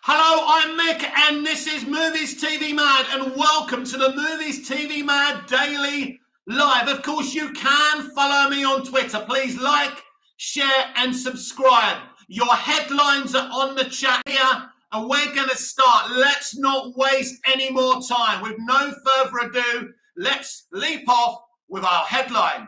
Hello, I'm Mick, and this is Movies TV Mad, and welcome to the Movies TV Mad Daily Live. Of course, you can follow me on Twitter. Please like, share, and subscribe. Your headlines are on the chat here, and we're going to start. Let's not waste any more time. With no further ado, let's leap off with our headline.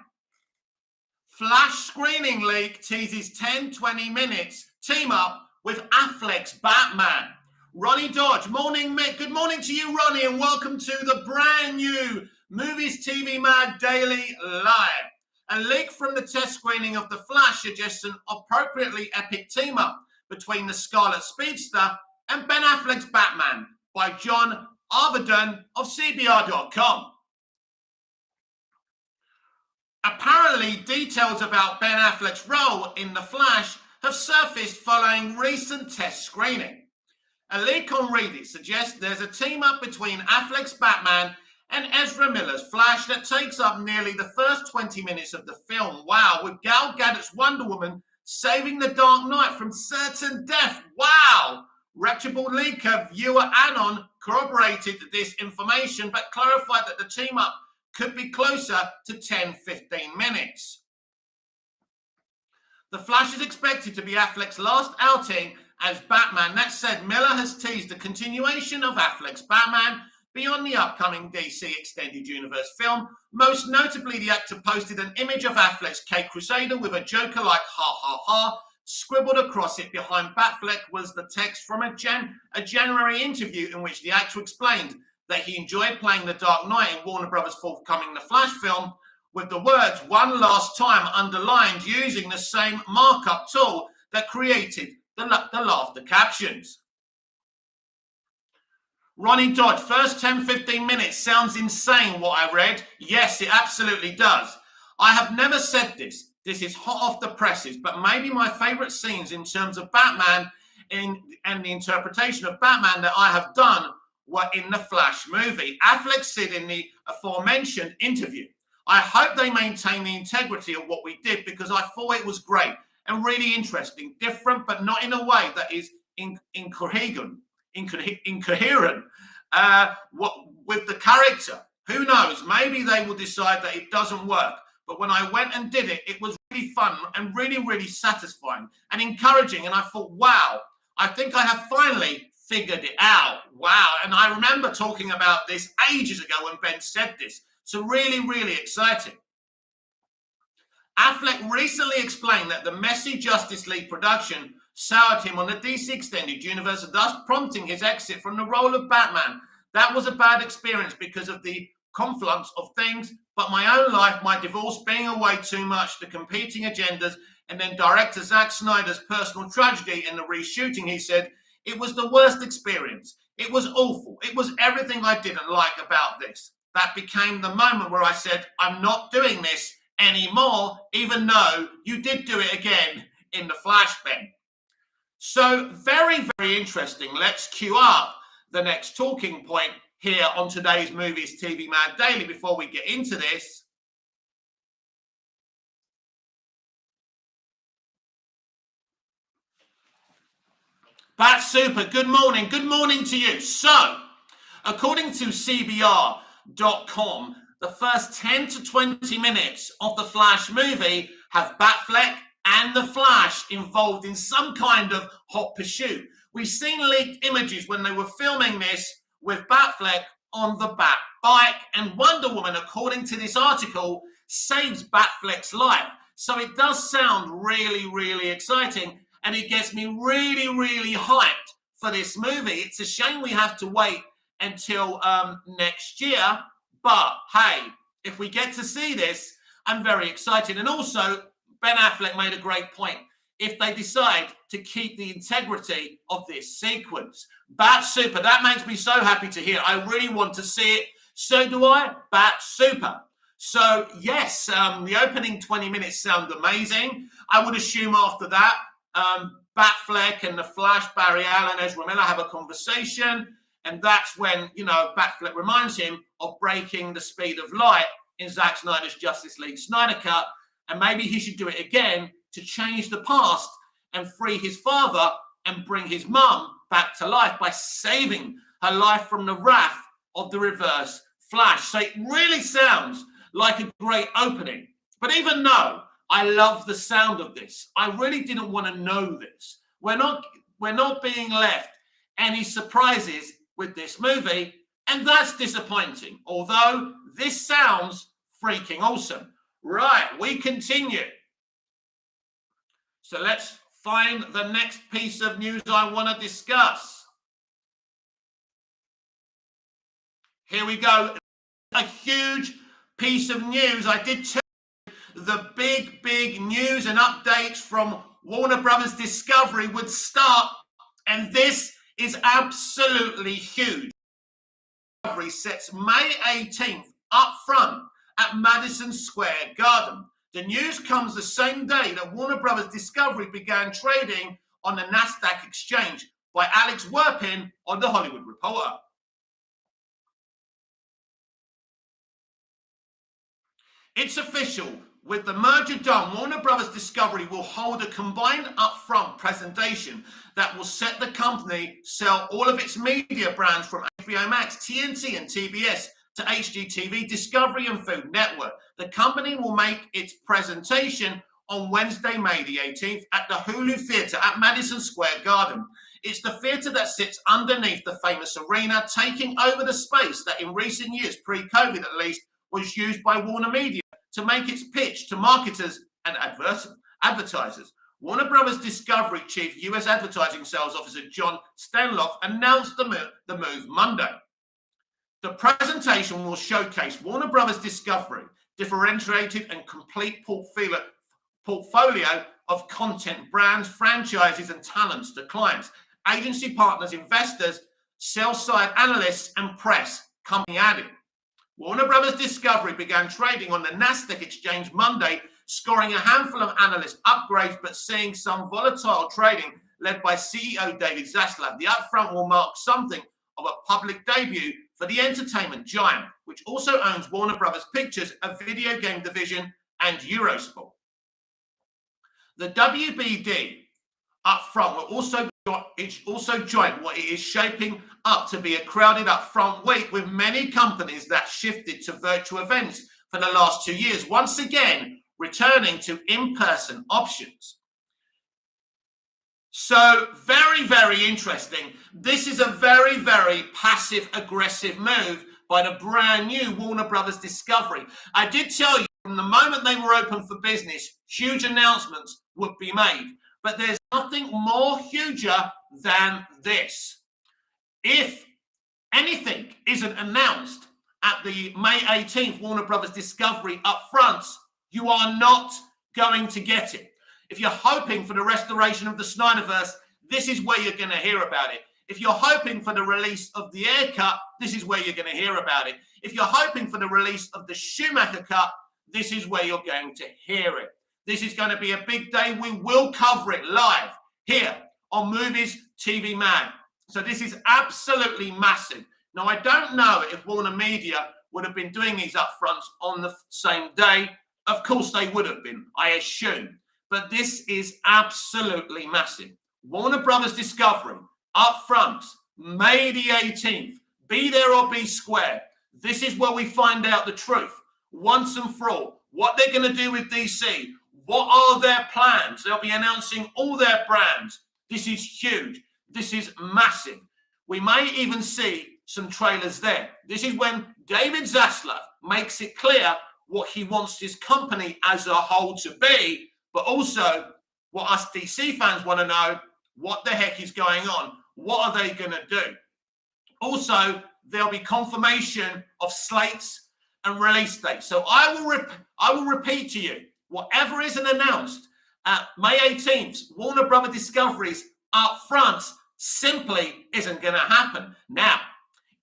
Flash screening leak teases 10-20 minutes team up with Affleck's Batman. Ronnie Dodge, morning Mick. Good morning to you, Ronnie, and welcome to the brand new Movies TV Mad Daily Live. A leak from the test screening of The Flash suggests an appropriately epic team up between the Scarlet Speedster and Ben Affleck's Batman by John Arvidon of CBR.com. Apparently, details about Ben Affleck's role in The Flash have surfaced following recent test screening. A leak on Reddit suggests there's a team-up between Affleck's Batman and Ezra Miller's Flash that takes up nearly the first 20 minutes of the film. Wow, with Gal Gadot's Wonder Woman saving the Dark Knight from certain death. Wow! Reputable leaker viewer Anon corroborated this information but clarified that the team-up could be closer to 10-15 minutes. The Flash is expected to be Affleck's last outing as Batman. That said, Miller has teased a continuation of Affleck's Batman beyond the upcoming DC Extended Universe film. Most notably, the actor posted an image of Affleck's Caped Crusader with a Joker-like ha ha ha scribbled across it. Behind Batfleck was the text from a January interview in which the actor explained that he enjoyed playing the Dark Knight in Warner Brothers' forthcoming The Flash film, with the words "one last time" underlined using the same markup tool that created the laughter captions. Ronnie Dodge, first 10-15 minutes sounds insane what I read. Yes, it absolutely does. I have never said this. This is hot off the presses, but maybe my favorite scenes in terms of Batman and the interpretation of Batman that I have done were in the Flash movie. Affleck said in the aforementioned interview, "I hope they maintain the integrity of what we did because I thought it was great and really interesting, different, but not in a way that is incoherent with the character. Who knows? Maybe they will decide that it doesn't work. But when I went and did it, it was really fun and really, really satisfying and encouraging. And I thought, wow, I think I have finally figured it out. Wow." And I remember talking about this ages ago when Ben said this. So really, really exciting. Affleck recently explained that the messy Justice League production soured him on the DC Extended Universe, thus prompting his exit from the role of Batman. "That was a bad experience because of the confluence of things, but my own life, my divorce, being away too much, the competing agendas, and then director Zack Snyder's personal tragedy and the reshooting," he said, "it was the worst experience. It was awful. It was everything I didn't like about this. That became the moment where I said, I'm not doing this anymore, even though you did do it again in the Flash, Ben." So very, very interesting. Let's queue up the next talking point here on today's Movies TV Mad Daily before we get into this. Bat Super, good morning. Good morning to you. So, according to CBR.com, the first 10 to 20 minutes of the Flash movie have Batfleck and the Flash involved in some kind of hot pursuit. We've seen leaked images when they were filming this with Batfleck on the Bat bike, and Wonder Woman, according to this article, saves Batfleck's life. So it does sound really, really exciting, and it gets me really, really hyped for this movie. It's a shame we have to wait until next year, but hey, if we get to see this, I'm very excited. And also, Ben Affleck made a great point. If they decide to keep the integrity of this sequence, Bat Super, that makes me so happy to hear. I really want to see it. So do I. Bat Super. So yes, the opening 20 minutes sound amazing. I would assume after that, Batfleck and the Flash, Barry Allen, Ezra Miller have a conversation, and that's when, Batfleck reminds him of breaking the speed of light in Zack Snyder's Justice League Snyder Cut, and maybe he should do it again to change the past and free his father and bring his mum back to life by saving her life from the wrath of the Reverse Flash. So it really sounds like a great opening. But even though I love the sound of this, I really didn't want to know this. We're not being left any surprises with this movie, and that's disappointing. Although this sounds freaking awesome. Right, we continue. So let's find the next piece of news I want to discuss. Here we go. A huge piece of news. I did tell you the big news and updates from Warner Brothers Discovery would start, and this is absolutely huge. Discovery sets May 18th up front at Madison Square Garden. The news comes the same day that Warner Brothers Discovery began trading on the NASDAQ exchange by Alex Werpin on The Hollywood Reporter. It's official. With the merger done, Warner Brothers Discovery will hold a combined upfront presentation that will set the company sell all of its media brands from HBO Max, TNT, and TBS to HGTV, Discovery, and Food Network. The company will make its presentation on Wednesday, May the 18th at the Hulu Theatre at Madison Square Garden. It's the theatre that sits underneath the famous arena, taking over the space that in recent years, pre-COVID at least, was used by Warner Media to make its pitch to marketers and advertisers. Warner Brothers Discovery Chief U.S. Advertising Sales Officer John Stanloff announced the move Monday. The presentation will showcase Warner Brothers Discovery differentiated and complete portfolio of content, brands, franchises, and talents to clients, agency partners, investors, sell-side analysts, and press, company added. Warner Brothers Discovery began trading on the NASDAQ exchange Monday, scoring a handful of analyst upgrades, but seeing some volatile trading led by CEO David Zaslav. The upfront will mark something of a public debut for the entertainment giant, which also owns Warner Brothers Pictures, a video game division, and Eurosport. The WBD upfront will also join what it is shaping up to be a crowded upfront week with many companies that shifted to virtual events for the last 2 years, once again returning to in-person options. So very interesting. This is a very passive-aggressive move by the brand new Warner Brothers Discovery. I did tell you from the moment they were open for business, huge announcements would be made. But there's nothing more huger than this. If anything isn't announced at the May 18th Warner Brothers Discovery upfronts, you are not going to get it. If you're hoping for the restoration of the Snyderverse, this is where you're going to hear about it. If you're hoping for the release of the Ayer cut, this is where you're going to hear about it. If you're hoping for the release of the Schumacher cut, this is where you're going to hear it. This is going to be a big day. We will cover it live here on Movies TV Mag. So this is absolutely massive. Now, I don't know if Warner Media would have been doing these upfronts on the same day. Of course they would have been, I assume. But this is absolutely massive. Warner Brothers Discovery, upfronts, May the 18th. Be there or be square. This is where we find out the truth, once and for all. What they're going to do with DC. What are their plans? They'll be announcing all their brands. This is huge. This is massive. We may even see some trailers there. This is when David Zaslav makes it clear what he wants his company as a whole to be, but also what us DC fans want to know, what the heck is going on? What are they going to do? Also, there'll be confirmation of slates and release dates. So I will repeat to you, whatever isn't announced at May 18th, Warner Brothers Discovery's upfront simply isn't going to happen. Now,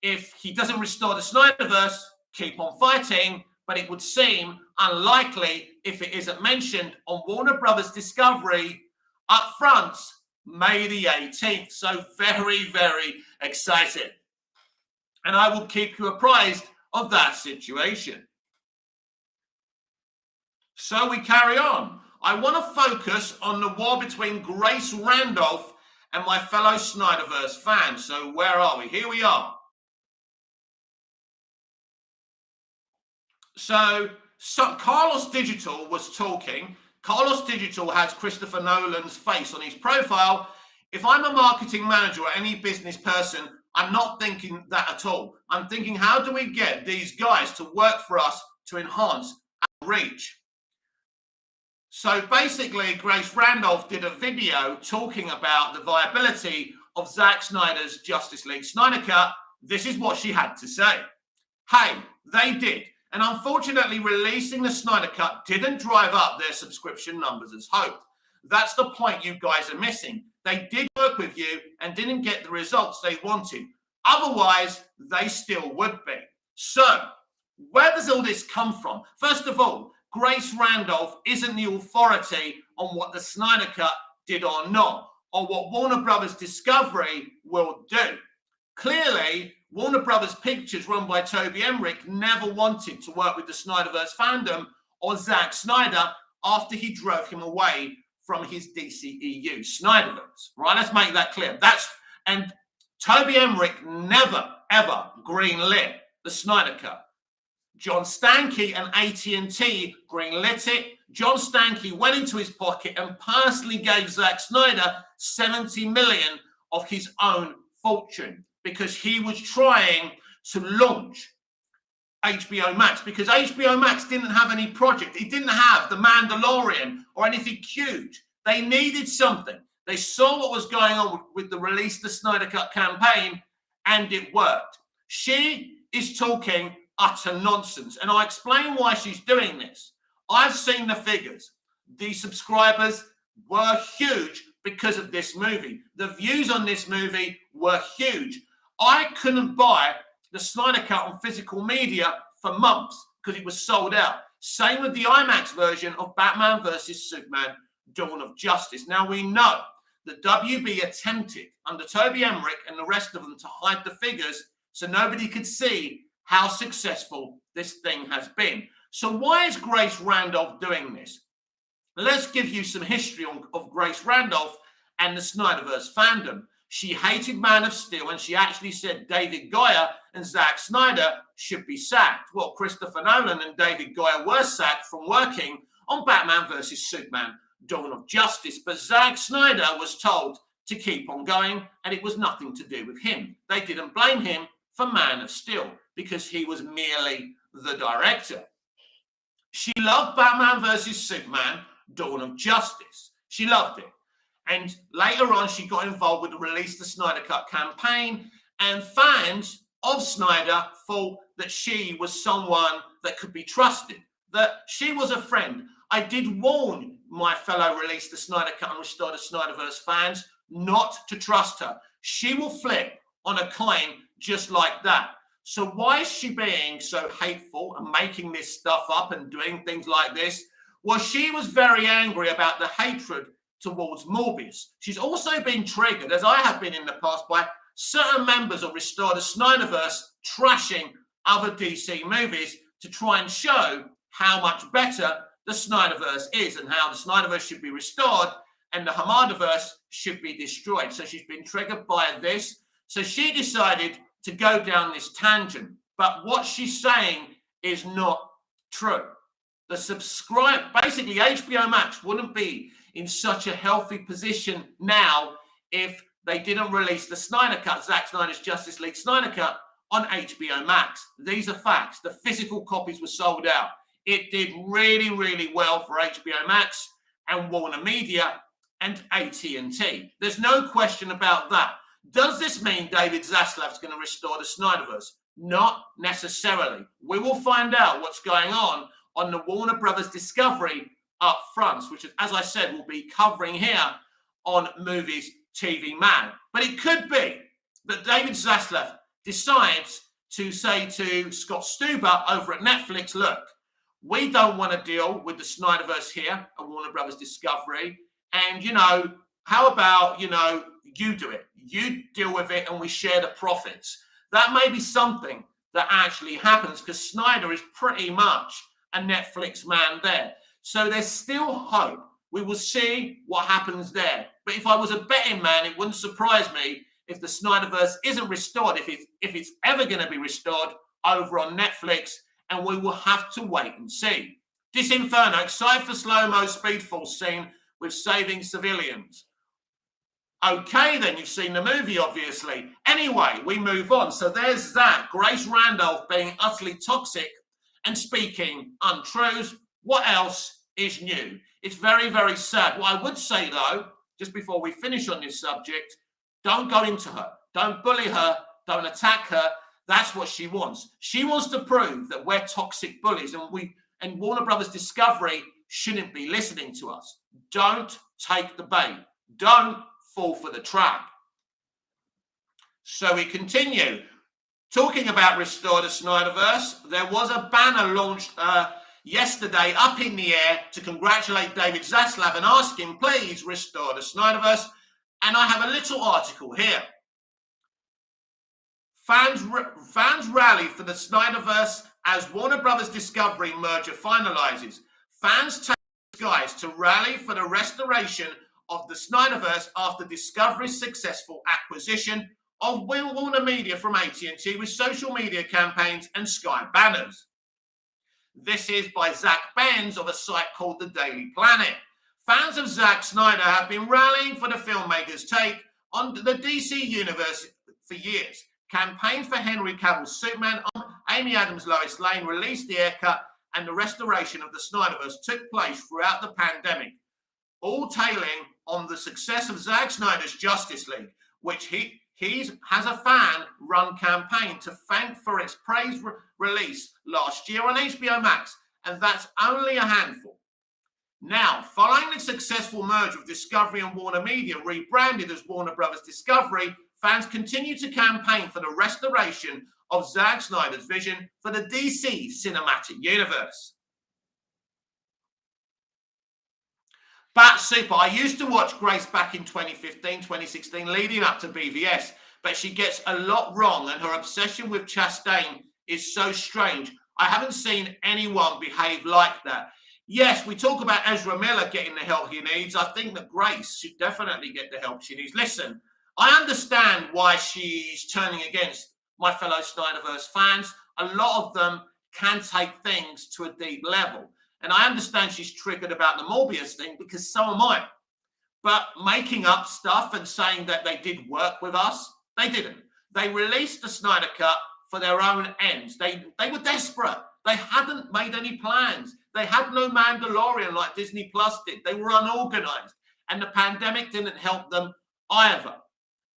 if he doesn't restore the Snyderverse, keep on fighting, but it would seem unlikely if it isn't mentioned on Warner Brothers Discovery upfront May the 18th. So very excited. And I will keep you apprised of that situation. So we carry on. I want to focus on the war between Grace Randolph and my fellow Snyderverse fans. So where are we? Here we are. So Carlos Digital was talking. Carlos Digital has Christopher Nolan's face on his profile. If I'm a marketing manager or any business person, I'm not thinking that at all. I'm thinking, how do we get these guys to work for us to enhance our reach? So basically, Grace Randolph did a video talking about the viability of Zack Snyder's Justice League Snyder Cut. This is what she had to say. Hey, they did. And unfortunately, releasing the Snyder Cut didn't drive up their subscription numbers as hoped. That's the point you guys are missing. They did work with you and didn't get the results they wanted. Otherwise, they still would be. So, where does all this come from? First of all, Grace Randolph isn't the authority on what the Snyder Cut did or not, or what Warner Brothers Discovery will do. Clearly, Warner Brothers Pictures, run by Toby Emmerich, never wanted to work with the Snyderverse fandom or Zack Snyder after he drove him away from his DCEU Snyderverse. Right? Let's make that clear. And Toby Emmerich never, ever greenlit the Snyder Cut. John Stankey and AT&T greenlit it. John Stankey went into his pocket and personally gave Zack Snyder $70 million of his own fortune because he was trying to launch HBO Max, because HBO Max didn't have any project. It didn't have The Mandalorian or anything huge. They needed something. They saw what was going on with the Release the Snyder Cut campaign, and it worked. She is talking utter nonsense, and I'll explain why she's doing this. I've seen the figures. The subscribers were huge because of this movie. The views on this movie were huge. I couldn't buy the Snyder Cut on physical media for months because it was sold out. Same with the IMAX version of Batman vs. Superman, Dawn of Justice. Now, we know that WB attempted, under Toby Emmerich and the rest of them, to hide the figures so nobody could see how successful this thing has been. So why is Grace Randolph doing this? Let's give you some history of Grace Randolph and the Snyderverse fandom. She hated Man of Steel, and she actually said David Goyer and Zack Snyder should be sacked. Well, Christopher Nolan and David Goyer were sacked from working on Batman vs. Superman, Dawn of Justice, but Zack Snyder was told to keep on going, and it was nothing to do with him. They didn't blame him for Man of Steel because he was merely the director. She loved Batman vs. Superman, Dawn of Justice. She loved it. And later on, she got involved with the Release the Snyder Cut campaign, and fans of Snyder thought that she was someone that could be trusted, that she was a friend. I did warn my fellow Release the Snyder Cut and Restore the Snyderverse fans not to trust her. She will flip on a coin just like that. So why is she being so hateful and making this stuff up and doing things like this? Well, she was very angry about the hatred towards Morbius. She's also been triggered, as I have been in the past, by certain members of Restore the Snyderverse trashing other DC movies to try and show how much better the Snyderverse is and how the Snyderverse should be restored and the Hamadaverse should be destroyed. So she's been triggered by this. So she decided to go down this tangent. But what she's saying is not true. Basically, HBO Max wouldn't be in such a healthy position now if they didn't release the Snyder Cut, Zack Snyder's Justice League Snyder Cut, on HBO Max. These are facts. The physical copies were sold out. It did really, really well for HBO Max and Warner Media and AT&T. There's no question about that. Does this mean David Zaslav's going to restore the Snyderverse? Not necessarily. We will find out what's going on the Warner Brothers Discovery up front, which, as I said, we'll be covering here on Movies TV Man. But it could be that David Zaslav decides to say to Scott Stuber over at Netflix, look, we don't want to deal with the Snyderverse here at Warner Brothers Discovery. And, how about, you do it. You deal with it and we share the profits. That may be something that actually happens because Snyder is pretty much a Netflix man there. So there's still hope We will see what happens there. But if I was a betting man, it wouldn't surprise me if the Snyderverse isn't restored, if it's ever going to be restored over on Netflix, and we will have to wait and see. Disinferno, excited for slow-mo speedfall scene with saving civilians. Okay, then you've seen the movie, obviously. Anyway, we move on. So there's that. Grace Randolph being utterly toxic and speaking untruths. What else is new? It's very, very sad. What I would say, though, just before we finish on this subject, don't go into her. Don't bully her. Don't attack her. That's what she wants. She wants to prove that we're toxic bullies, and Warner Brothers Discovery shouldn't be listening to us. Don't take the bait. Don't fall for the trap. So we continue. Talking about Restore the Snyderverse, there was a banner launched yesterday up in the air to congratulate David Zaslav and ask him, please restore the Snyderverse. And I have a little article here. Fans rally for the Snyderverse as Warner Brothers Discovery merger finalizes. Fans take skies to rally for the restoration of the Snyderverse after Discovery's successful acquisition of Warner Media from AT&T with social media campaigns and Sky banners. This is by Zach Benz of a site called The Daily Planet. Fans of Zack Snyder have been rallying for the filmmaker's take on the DC universe for years. Campaign for Henry Cavill's Superman, Amy Adams' Lois Lane released the haircut, and the restoration of the Snyderverse took place throughout the pandemic, all tailing on the success of Zack Snyder's Justice League, which he has a fan-run campaign to thank for its praised release last year on HBO Max, and that's only a handful. Now, following the successful merger of Discovery and Warner Media, rebranded as Warner Brothers Discovery, fans continue to campaign for the restoration of Zack Snyder's vision for the DC cinematic universe. Bat Super. I used to watch Grace back in 2015, 2016, leading up to BVS, but she gets a lot wrong, and her obsession with Chastain is so strange. I haven't seen anyone behave like that. Yes, we talk about Ezra Miller getting the help he needs. I think that Grace should definitely get the help she needs. Listen, I understand why she's turning against my fellow Snyderverse fans. A lot of them can take things to a deep level. And I understand she's triggered about the Morbius thing, because so am I. But making up stuff and saying that they did work with us, they didn't. They released the Snyder Cut for their own ends. They were desperate. They hadn't made any plans. They had no Mandalorian like Disney Plus did. They were unorganized. And the pandemic didn't help them either.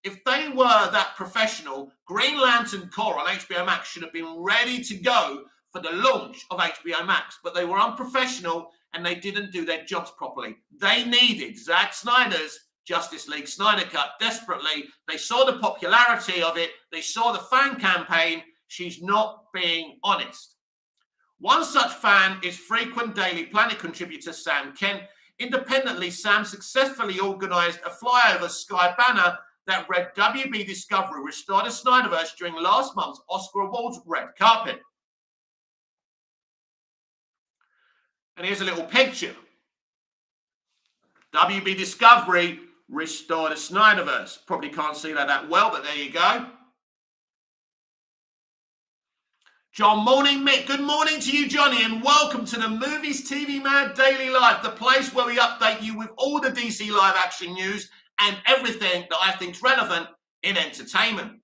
If they were that professional, Green Lantern Corps on HBO Max should have been ready to go for the launch of HBO Max, but they were unprofessional and they didn't do their jobs properly. They needed Zack Snyder's Justice League Snyder Cut desperately. They saw the popularity of it. They saw the fan campaign. She's not being honest. One such fan is frequent Daily Planet contributor Sam Kent. Independently, Sam successfully organized a flyover Sky banner that read WB Discovery restored the Snyderverse during last month's Oscar Awards red carpet. And here's a little picture. WB Discovery restored the Snyderverse. Probably can't see that well, but there you go. John, morning, Mick. Good morning to you, Johnny, and welcome to the Movies TV Mad Daily Live, the place where we update you with all the DC live action news and everything that I think is relevant in entertainment.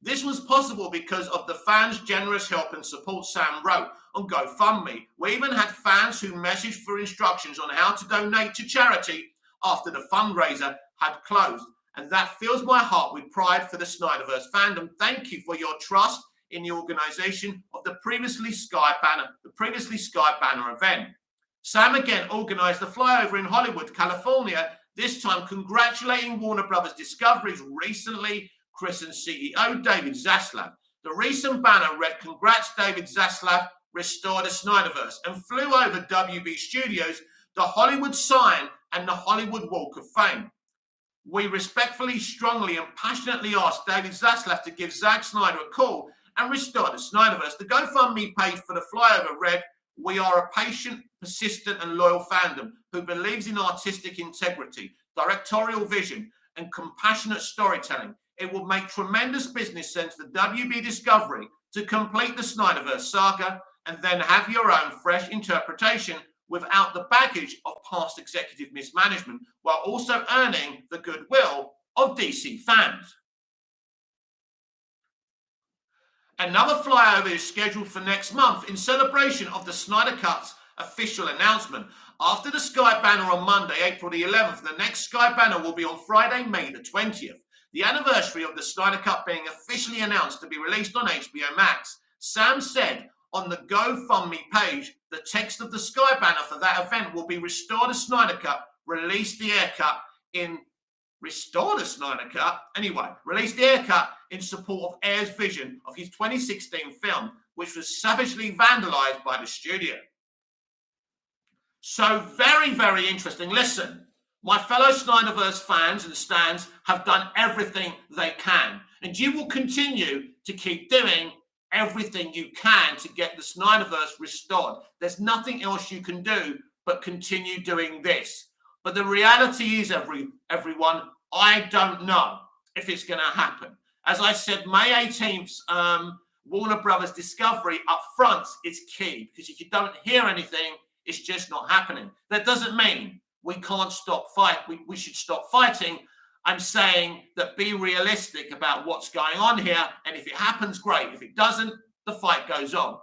This was possible because of the fans' generous help and support Sam wrote on GoFundMe. We even had fans who messaged for instructions on how to donate to charity after the fundraiser had closed. And that fills my heart with pride for the Snyderverse fandom. Thank you for your trust in the organization of the previously Sky Banner event. Sam again organized the flyover in Hollywood, California, this time congratulating Warner Brothers Discovery's recently christened CEO, David Zaslav. The recent banner read, "Congrats, David Zaslav, restore the Snyderverse," and flew over WB Studios, the Hollywood sign, and the Hollywood Walk of Fame. We respectfully, strongly, and passionately ask David Zaslav to give Zack Snyder a call and restore the Snyderverse. The GoFundMe page for the flyover read, We are a patient, persistent, and loyal fandom who believes in artistic integrity, directorial vision, and compassionate storytelling. It will make tremendous business sense for WB Discovery to complete the Snyderverse saga and then have your own fresh interpretation without the baggage of past executive mismanagement, while also earning the goodwill of DC fans. Another flyover is scheduled for next month in celebration of the Snyder Cut's official announcement. After the Sky Banner on Monday, April the 11th, the next Sky Banner will be on Friday, May the 20th. The anniversary of the Snyder Cut being officially announced to be released on HBO Max. Sam said on the GoFundMe page, the text of the Sky Banner for that event will be Restore the Snyder Cut, release the air cut in Restore the Snyder Cut. Anyway, release the air cut in support of Ayer's vision of his 2016 film, which was savagely vandalized by the studio. So very, very interesting. Listen, my fellow Snyderverse fans and stands have done everything they can, and you will continue to keep doing everything you can to get the Snyderverse restored. There's nothing else you can do but continue doing this. But the reality is, everyone, I don't know if it's going to happen. As I said, May 18th, Warner Brothers Discovery up front is key, because if you don't hear anything, it's just not happening. That doesn't mean we can't stop fight. We should stop fighting. I'm saying that be realistic about what's going on here, and if it happens, great. If it doesn't, the fight goes on.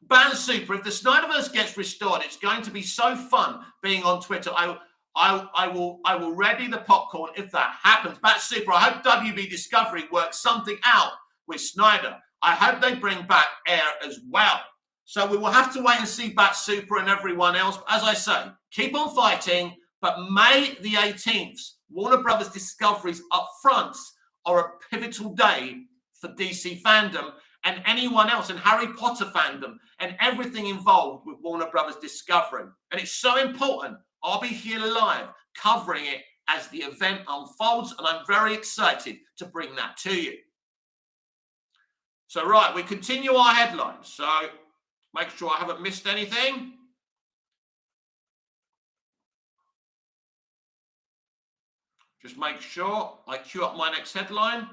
Ban Super, if the Snyderverse gets restored, it's going to be so fun being on Twitter. I will ready the popcorn if that happens. Bat Super, I hope WB Discovery works something out with Snyder. I hope they bring back Ayer as well. So we will have to wait and see Bat Super and everyone else. As I say, keep on fighting. But May the 18th, Warner Brothers Discovery's upfronts are a pivotal day for DC fandom and anyone else, and Harry Potter fandom, and everything involved with Warner Brothers Discovery. And it's so important. I'll be here live covering it as the event unfolds, and I'm very excited to bring that to you. So, right, we continue our headlines. So, make sure I haven't missed anything. Just make sure I queue up my next headline.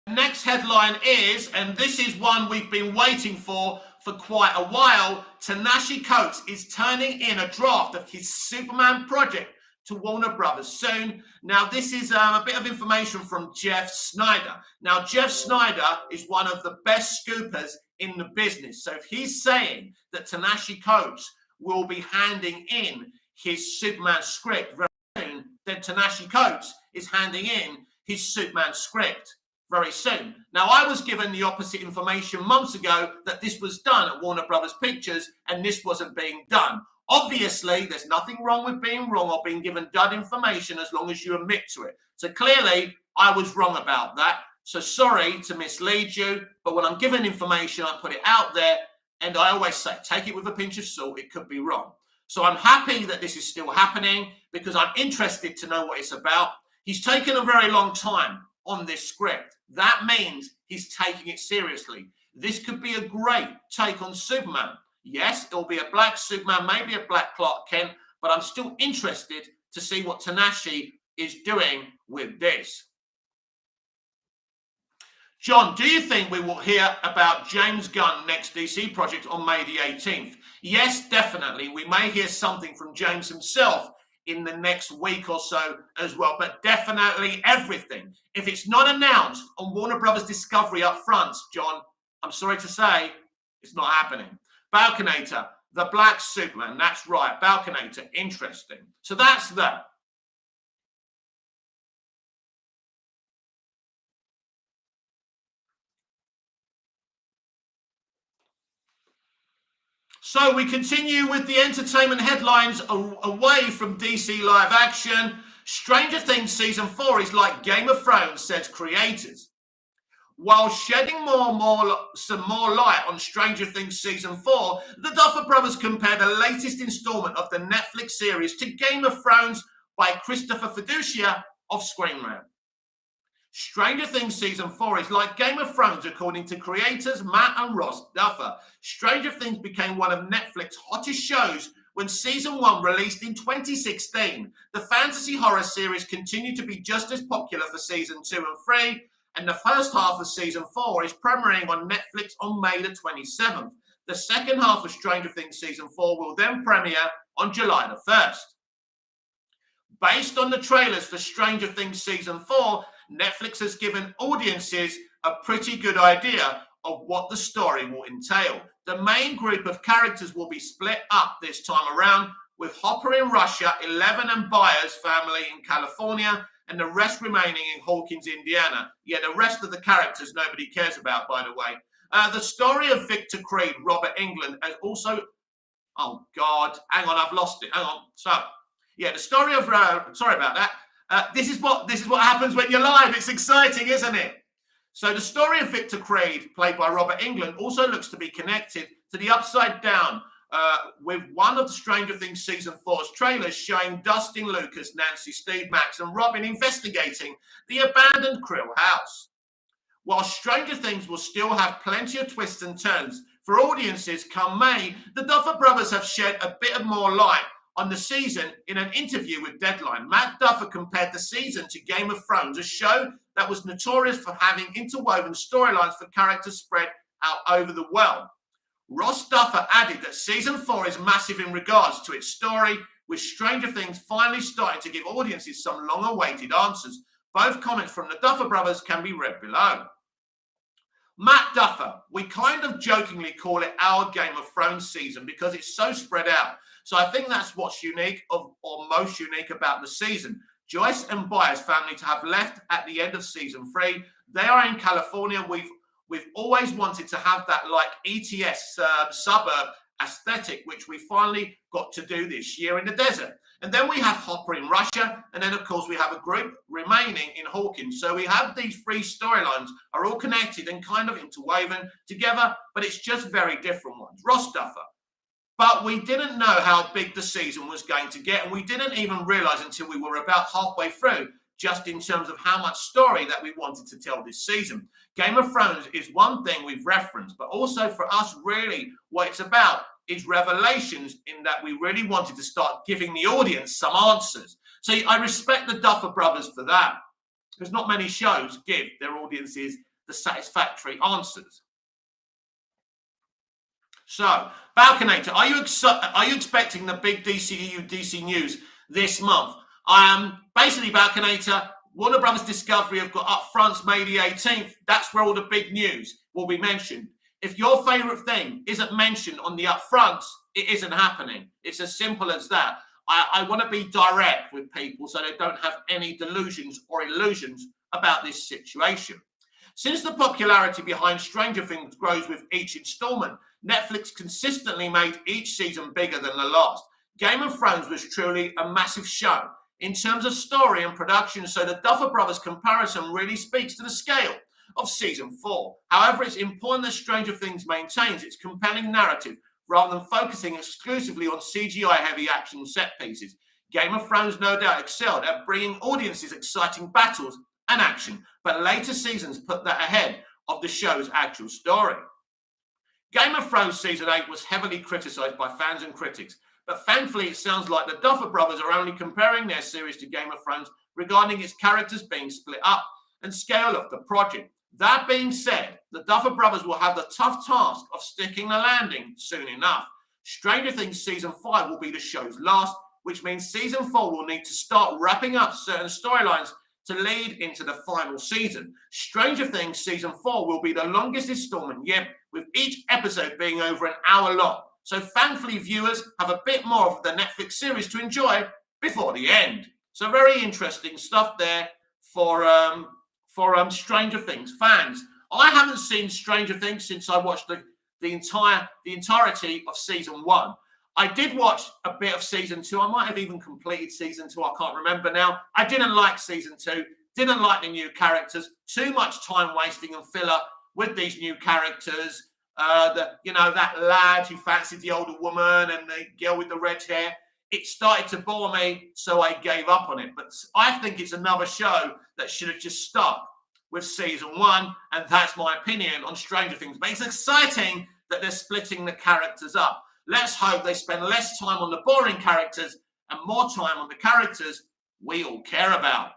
Next headline is, and this is one we've been waiting for quite a while, Ta-Nehisi Coates is turning in a draft of his Superman project to Warner Brothers soon. Now, this is a bit of information from Jeff Snyder. Now, Jeff Snyder is one of the best scoopers in the business. So if he's saying that Ta-Nehisi Coates will be handing in his Superman script very soon, then Ta-Nehisi Coates is handing in his Superman script very soon. Now, I was given the opposite information months ago, that this was done at Warner Brothers Pictures and this wasn't being done. Obviously, there's nothing wrong with being wrong or being given dud information as long as you admit to it. So clearly, I was wrong about that. So sorry to mislead you, but when I'm given information, I put it out there, and I always say, take it with a pinch of salt, it could be wrong. So I'm happy that this is still happening because I'm interested to know what it's about. He's taken a very long time on this script. That means he's taking it seriously. This could be a great take on Superman. Yes, it'll be a black Superman, maybe a black Clark Kent, but I'm still interested to see what Ta-Nehisi is doing with this. John, do you think we will hear about James Gunn next DC project on May the 18th? Yes, definitely. We may hear something from James himself in the next week or so as well, but definitely everything. If it's not announced on Warner Brothers Discovery up front, John, I'm sorry to say, it's not happening. Balconator, the Black Superman, that's right, Balconator, interesting. So that's that. So we continue with the entertainment headlines away from DC live action. Stranger Things Season 4 is like Game of Thrones, says creators. While shedding some more light on Stranger Things Season 4, the Duffer Brothers compare the latest installment of the Netflix series to Game of Thrones by Christopher Fiducia of Screen Rant. Stranger Things Season 4 is like Game of Thrones, according to creators Matt and Ross Duffer. Stranger Things became one of Netflix's hottest shows when Season 1 released in 2016. The fantasy horror series continued to be just as popular for Season 2 and 3, and the first half of Season 4 is premiering on Netflix on May the 27th. The second half of Stranger Things Season 4 will then premiere on July the 1st. Based on the trailers for Stranger Things Season 4, Netflix has given audiences a pretty good idea of what the story will entail. The main group of characters will be split up this time around, with Hopper in Russia, Eleven and Byers' family in California, and the rest remaining in Hawkins, Indiana. Yeah, the rest of the characters nobody cares about, by the way. The story of Victor Creed, Robert Englund, has also... Oh, God. Hang on, I've lost it. Hang on. So, yeah, the story of... sorry about that. This is what happens when you're live. It's exciting, isn't it? So the story of Victor Creed, played by Robert Englund, also looks to be connected to the Upside Down, with one of the Stranger Things Season 4's trailers showing Dustin, Lucas, Nancy, Steve, Max, and Robin investigating the abandoned Krill house. While Stranger Things will still have plenty of twists and turns for audiences come May, the Duffer Brothers have shed a bit of more light on the season in an interview with Deadline. Matt Duffer compared the season to Game of Thrones, a show that was notorious for having interwoven storylines for characters spread out over the world. Ross Duffer added that Season 4 is massive in regards to its story, with Stranger Things finally starting to give audiences some long-awaited answers. Both comments from the Duffer Brothers can be read below. Matt Duffer, we kind of jokingly call it our Game of Thrones season because it's so spread out. So I think that's what's unique or most unique about the season. Joyce and Byers' family to have left at the end of Season 3. They are in California. We've always wanted to have that like ETS suburb aesthetic, which we finally got to do this year in the desert. And then we have Hopper in Russia. And then, of course, we have a group remaining in Hawkins. So we have these three storylines are all connected and kind of interwoven together, but it's just very different ones. Ross Duffer. But we didn't know how big the season was going to get, and we didn't even realize until we were about halfway through, just in terms of how much story that we wanted to tell this season. Game of Thrones is one thing we've referenced, but also for us, really, what it's about is revelations, in that we really wanted to start giving the audience some answers. So I respect the Duffer Brothers for that, because not many shows give their audiences the satisfactory answers. So, Balconator, are you expecting the big DC news this month? Basically, Balconator, Warner Brothers Discovery have got upfronts May the 18th. That's where all the big news will be mentioned. If your favourite thing isn't mentioned on the upfronts, it isn't happening. It's as simple as that. I want to be direct with people so they don't have any delusions or illusions about this situation. Since the popularity behind Stranger Things grows with each installment, Netflix consistently made each season bigger than the last. Game of Thrones was truly a massive show in terms of story and production, so the Duffer Brothers comparison really speaks to the scale of Season 4. However, it's important that Stranger Things maintains its compelling narrative rather than focusing exclusively on CGI-heavy action set pieces. Game of Thrones no doubt excelled at bringing audiences exciting battles and action, but later seasons put that ahead of the show's actual story. Game of Thrones Season 8 was heavily criticised by fans and critics, but thankfully it sounds like the Duffer Brothers are only comparing their series to Game of Thrones regarding its characters being split up and scale of the project. That being said, the Duffer Brothers will have the tough task of sticking the landing soon enough. Stranger Things Season 5 will be the show's last, which means Season 4 will need to start wrapping up certain storylines to lead into the final season. Stranger Things Season 4 will be the longest installment yet, with each episode being over an hour long. So thankfully, viewers have a bit more of the Netflix series to enjoy before the end. So very interesting stuff there for Stranger Things fans. I haven't seen Stranger Things since I watched the entirety of Season 1. I did watch a bit of Season 2. I might have even completed Season 2. I can't remember now. I didn't like Season 2. Didn't like the new characters. Too much time wasting and filler with these new characters. That lad who fancied the older woman and the girl with the red hair. It started to bore me, so I gave up on it. But I think it's another show that should have just stopped with season 1, and that's my opinion on Stranger Things. But it's exciting that they're splitting the characters up. Let's hope they spend less time on the boring characters and more time on the characters we all care about.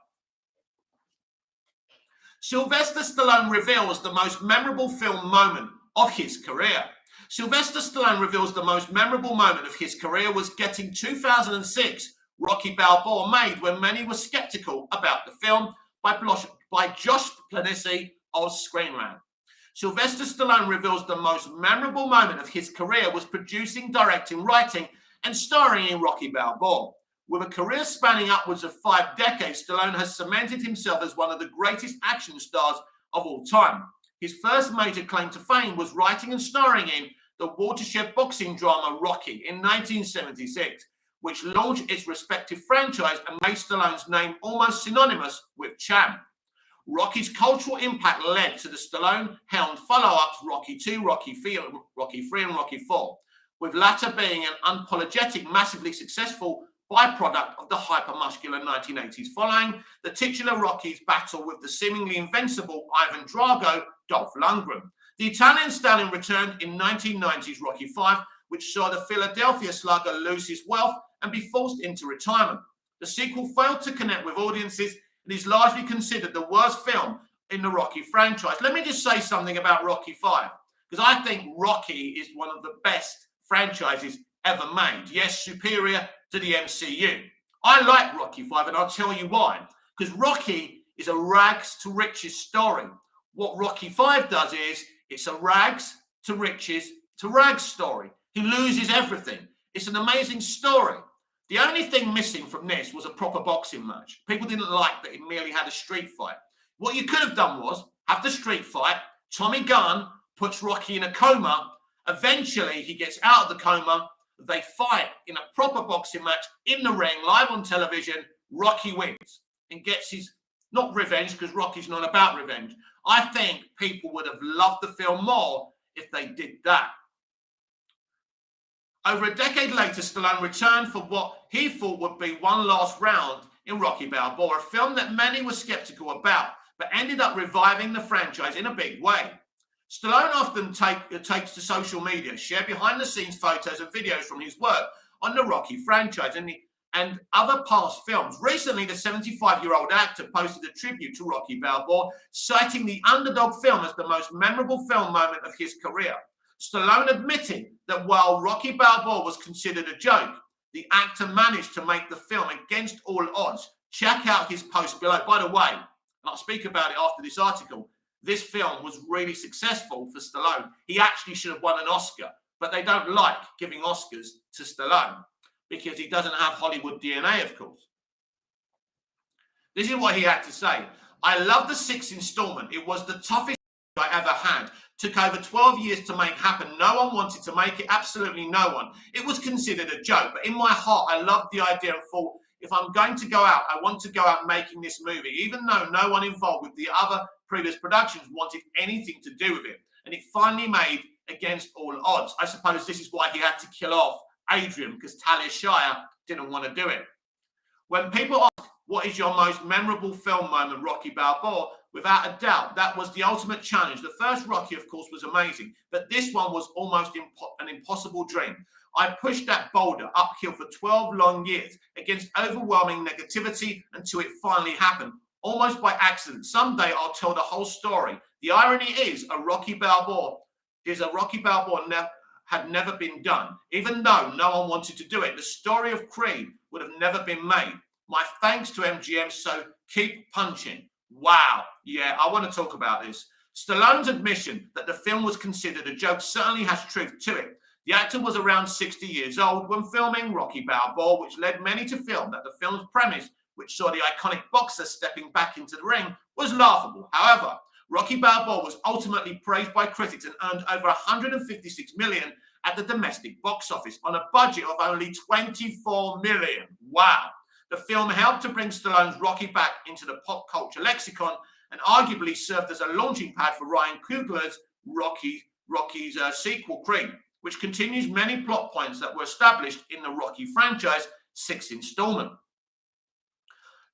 Sylvester Stallone reveals the most memorable film moment of his career. Sylvester Stallone reveals the most memorable moment of his career was getting 2006 Rocky Balboa made when many were skeptical about the film by Josh Planici of Screenrant. Sylvester Stallone reveals the most memorable moment of his career was producing, directing, writing, and starring in Rocky Balboa. With a career spanning upwards of 5 decades, Stallone has cemented himself as one of the greatest action stars of all time. His first major claim to fame was writing and starring in the watershed boxing drama Rocky in 1976, which launched its respective franchise and made Stallone's name almost synonymous with champ. Rocky's cultural impact led to the Stallone-helmed follow-ups Rocky II, Rocky III, and Rocky IV, with latter being an unapologetic, massively successful byproduct of the hyper-muscular 1980s following the titular Rocky's battle with the seemingly invincible Ivan Drago, Dolph Lundgren. The Italian stallion returned in 1990's Rocky V, which saw the Philadelphia slugger lose his wealth and be forced into retirement. The sequel failed to connect with audiences and is largely considered the worst film in the Rocky franchise. Let me just say something about Rocky V, because I think Rocky is one of the best franchises ever made. Yes, superior to the MCU. I like Rocky V, and I'll tell you why. Because Rocky is a rags to riches story. What Rocky V does is, it's a rags to riches to rags story. He loses everything. It's an amazing story. The only thing missing from this was a proper boxing match. People didn't like that it merely had a street fight. What you could have done was have the street fight. Tommy Gunn puts Rocky in a coma. Eventually, he gets out of the coma. They fight in a proper boxing match in the ring, live on television. Rocky wins and gets his, not revenge, because Rocky's not about revenge. I think people would have loved the film more if they did that. Over a decade later, Stallone returned for what he thought would be one last round in Rocky Balboa, a film that many were skeptical about, but ended up reviving the franchise in a big way. Stallone often takes to social media, share behind-the-scenes photos and videos from his work on the Rocky franchise and other past films. Recently, the 75-year-old actor posted a tribute to Rocky Balboa, citing the underdog film as the most memorable film moment of his career. Stallone admitted that while Rocky Balboa was considered a joke, the actor managed to make the film against all odds. Check out his post below. By the way, and I'll speak about it after this article, this film was really successful for Stallone. He actually should have won an Oscar, but they don't like giving Oscars to Stallone because he doesn't have Hollywood DNA, of course. This is what he had to say. I love the 6th installment. It was the toughest I ever had. Took over 12 years to make happen. No one wanted to make it. Absolutely no one. It was considered a joke, but in my heart, I loved the idea and thought, if I'm going to go out, I want to go out making this movie, even though no one involved with the other previous productions wanted anything to do with it. And it finally made against all odds. I suppose this is why he had to kill off Adrian, because Talia Shire didn't want to do it. When people ask, what is your most memorable film moment, Rocky Balboa? Without a doubt, that was the ultimate challenge. The first Rocky, of course, was amazing, but this one was almost an impossible dream. I pushed that boulder uphill for 12 long years against overwhelming negativity until it finally happened, almost by accident. Someday I'll tell the whole story. The irony is, a Rocky Balboa had never been done, even though no one wanted to do it. The story of Creed would have never been made. My thanks to MGM, so keep punching. Wow. Yeah, I want to talk about this. Stallone's admission that the film was considered a joke certainly has truth to it. The actor was around 60 years old when filming Rocky Balboa, which led many to feel that the film's premise, which saw the iconic boxer stepping back into the ring, was laughable. However, Rocky Balboa was ultimately praised by critics and earned over $156 million at the domestic box office on a budget of only $24 million. Wow. The film helped to bring Stallone's Rocky back into the pop culture lexicon and arguably served as a launching pad for Ryan Coogler's Rocky's sequel, Creed, which continues many plot points that were established in the Rocky franchise 6th installment.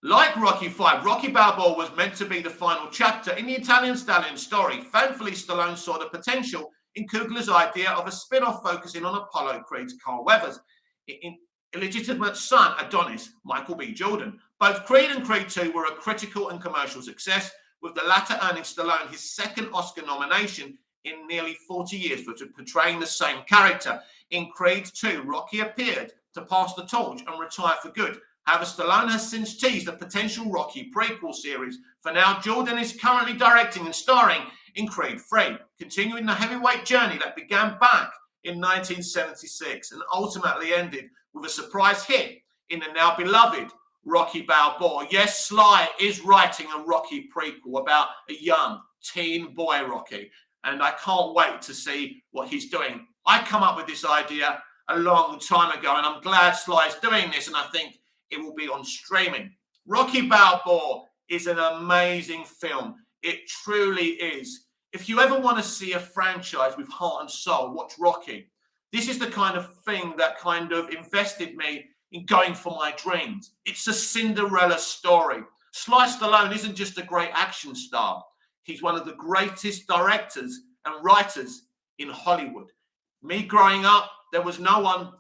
Like Rocky V, Rocky Balboa was meant to be the final chapter in the Italian Stallion story. Thankfully, Stallone saw the potential in Coogler's idea of a spin-off focusing on Apollo Creed's Carl Weathers' illegitimate son, Adonis, Michael B. Jordan. Both Creed and Creed 2 were a critical and commercial success, with the latter earning Stallone his second Oscar nomination in nearly 40 years for portraying the same character. In Creed 2, Rocky appeared to pass the torch and retire for good. However, Stallone has since teased a potential Rocky prequel series. For now, Jordan is currently directing and starring in Creed 3, continuing the heavyweight journey that began back in 1976 and ultimately ended with a surprise hit in the now beloved Rocky Balboa. Yes, Sly is writing a Rocky prequel about a young teen boy Rocky, and I can't wait to see what he's doing. I come up with this idea a long time ago, and I'm glad Sly's doing this, and I think it will be on streaming. Rocky Balboa is an amazing film. It truly is. If you ever want to see a franchise with heart and soul, watch Rocky. This is the kind of thing that kind of invested me in going for my dreams. It's a Cinderella story. Sly Stallone isn't just a great action star. He's one of the greatest directors and writers in Hollywood. Me growing up, there was no one,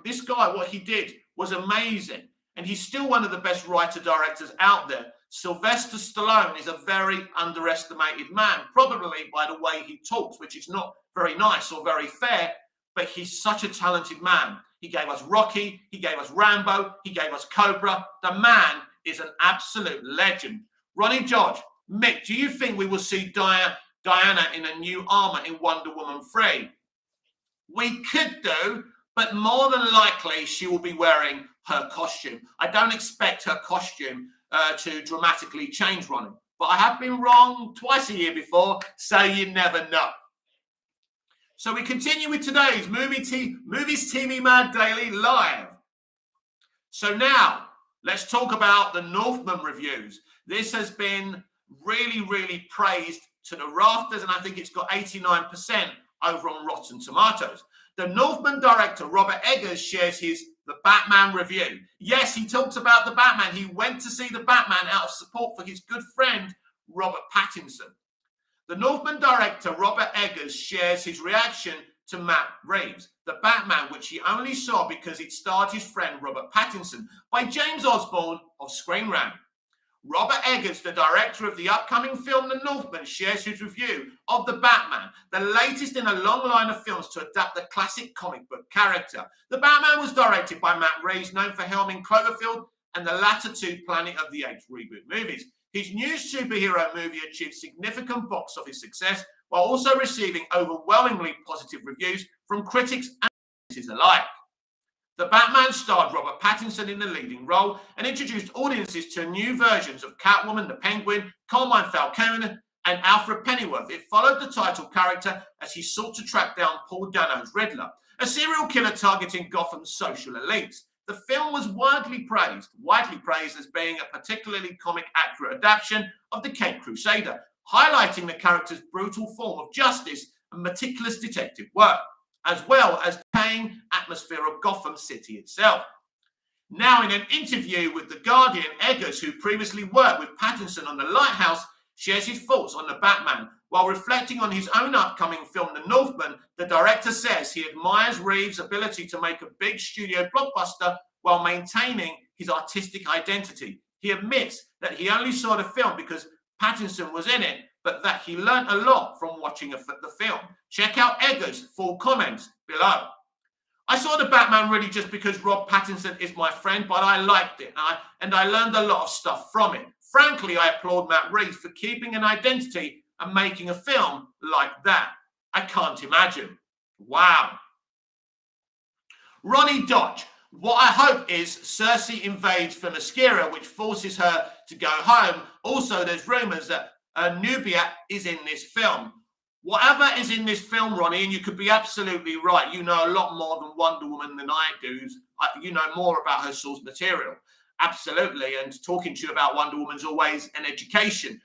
this guy, what he did was amazing. And he's still one of the best writer-directors out there. Sylvester Stallone is a very underestimated man, probably by the way he talks, which is not very nice or very fair, but he's such a talented man. He gave us Rocky, he gave us Rambo, he gave us Cobra. The man is an absolute legend. Ronnie George, Mick, do you think we will see Diana in a new armor in Wonder Woman 3? We could do, but more than likely she will be wearing her costume. I don't expect her costume to dramatically change, Ronnie. But I have been wrong twice a year before, so you never know. So we continue with today's Movies TV Mad Daily Live. So now, let's talk about the Northman reviews. This has been really, really praised to the rafters, and I think it's got 89% over on Rotten Tomatoes. The Northman director, Robert Eggers, shares the Batman review. Yes, he talks about the Batman. He went to see the Batman out of support for his good friend, Robert Pattinson. The Northman director, Robert Eggers, shares his reaction to Matt Reeves' The Batman, which he only saw because it starred his friend Robert Pattinson, by James Osborne of Screen Rant. Robert Eggers, the director of the upcoming film The Northman, shares his review of The Batman, the latest in a long line of films to adapt the classic comic book character. The Batman was directed by Matt Reeves, known for helming Cloverfield and the latter two Planet of the Apes reboot movies. His new superhero movie achieved significant box office success while also receiving overwhelmingly positive reviews from critics and audiences alike. The Batman starred Robert Pattinson in the leading role and introduced audiences to new versions of Catwoman, the Penguin, Carmine Falcone, and Alfred Pennyworth. It followed the title character as he sought to track down Paul Dano's Riddler, a serial killer targeting Gotham's social elites. The film was widely praised as being a particularly comic-accurate adaptation of the Caped Crusader, highlighting the character's brutal form of justice and meticulous detective work, as well as the paying atmosphere of Gotham City itself. Now, in an interview with The Guardian, Eggers, who previously worked with Pattinson on The Lighthouse, shares his thoughts on The Batman. While reflecting on his own upcoming film, The Northman, the director says he admires Reeves' ability to make a big studio blockbuster while maintaining his artistic identity. He admits that he only saw the film because Pattinson was in it, but that he learned a lot from watching the film. Check out Eggers' full comments below. I saw The Batman really just because Rob Pattinson is my friend, but I liked it, and I learned a lot of stuff from it. Frankly, I applaud Matt Reeves for keeping an identity and making a film like that. I can't imagine. Wow. Ronnie Dodge. What I hope is Cersei invades Themyscira, which forces her to go home. Also, there's rumors that Nubia is in this film. Whatever is in this film, Ronnie, and you could be absolutely right. You know a lot more than Wonder Woman than I do. You know more about her source material. Absolutely. And talking to you about Wonder Woman's always an education.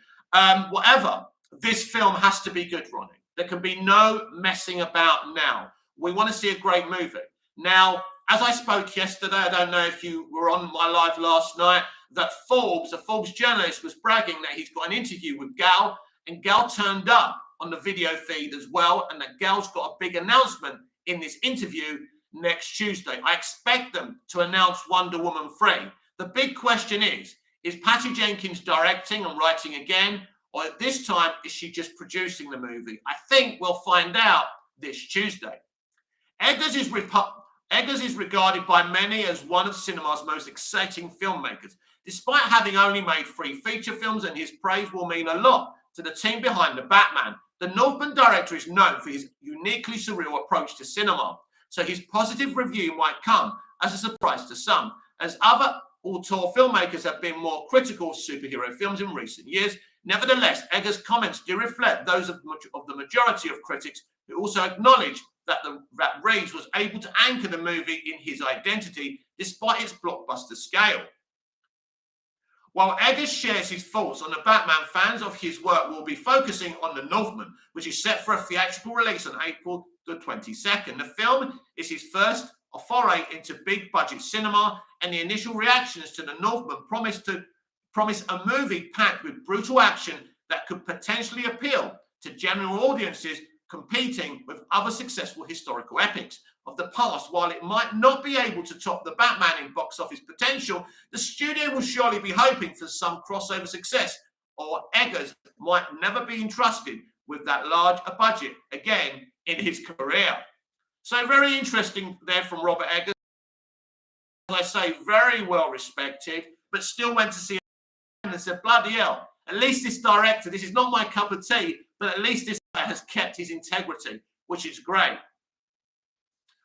Whatever. This film has to be good, Ronnie. There can be no messing about now. We want to see a great movie. Now, as I spoke yesterday, I don't know if you were on my live last night, that a Forbes journalist, was bragging that he's got an interview with Gal, and Gal turned up on the video feed as well, and that Gal's got a big announcement in this interview next Tuesday. I expect them to announce Wonder Woman 3. The big question is Patty Jenkins directing and writing again, or at this time, is she just producing the movie? I think we'll find out this Tuesday. Eggers is regarded by many as one of cinema's most exciting filmmakers. Despite having only made 3 feature films, and his praise will mean a lot to the team behind The Batman, the Northman director is known for his uniquely surreal approach to cinema. So his positive review might come as a surprise to some, as other auteur filmmakers have been more critical of superhero films in recent years. Nevertheless, Eggers' comments do reflect those of the majority of critics, who also acknowledge that Reeves was able to anchor the movie in his identity despite its blockbuster scale. While Eggers shares his thoughts on the Batman, fans of his work will be focusing on The Northman, which is set for a theatrical release on April the 22nd. The film is his first foray into big-budget cinema, and the initial reactions to The Northman promise a movie packed with brutal action that could potentially appeal to general audiences, competing with other successful historical epics of the past. While it might not be able to top The Batman in box office potential, the studio will surely be hoping for some crossover success, or Eggers might never be entrusted with that large a budget again in his career. So very interesting there from Robert Eggers. As I say, very well respected, but still went to see and said, bloody hell, at least this director, this is not my cup of tea, but at least this guy has kept his integrity, which is great.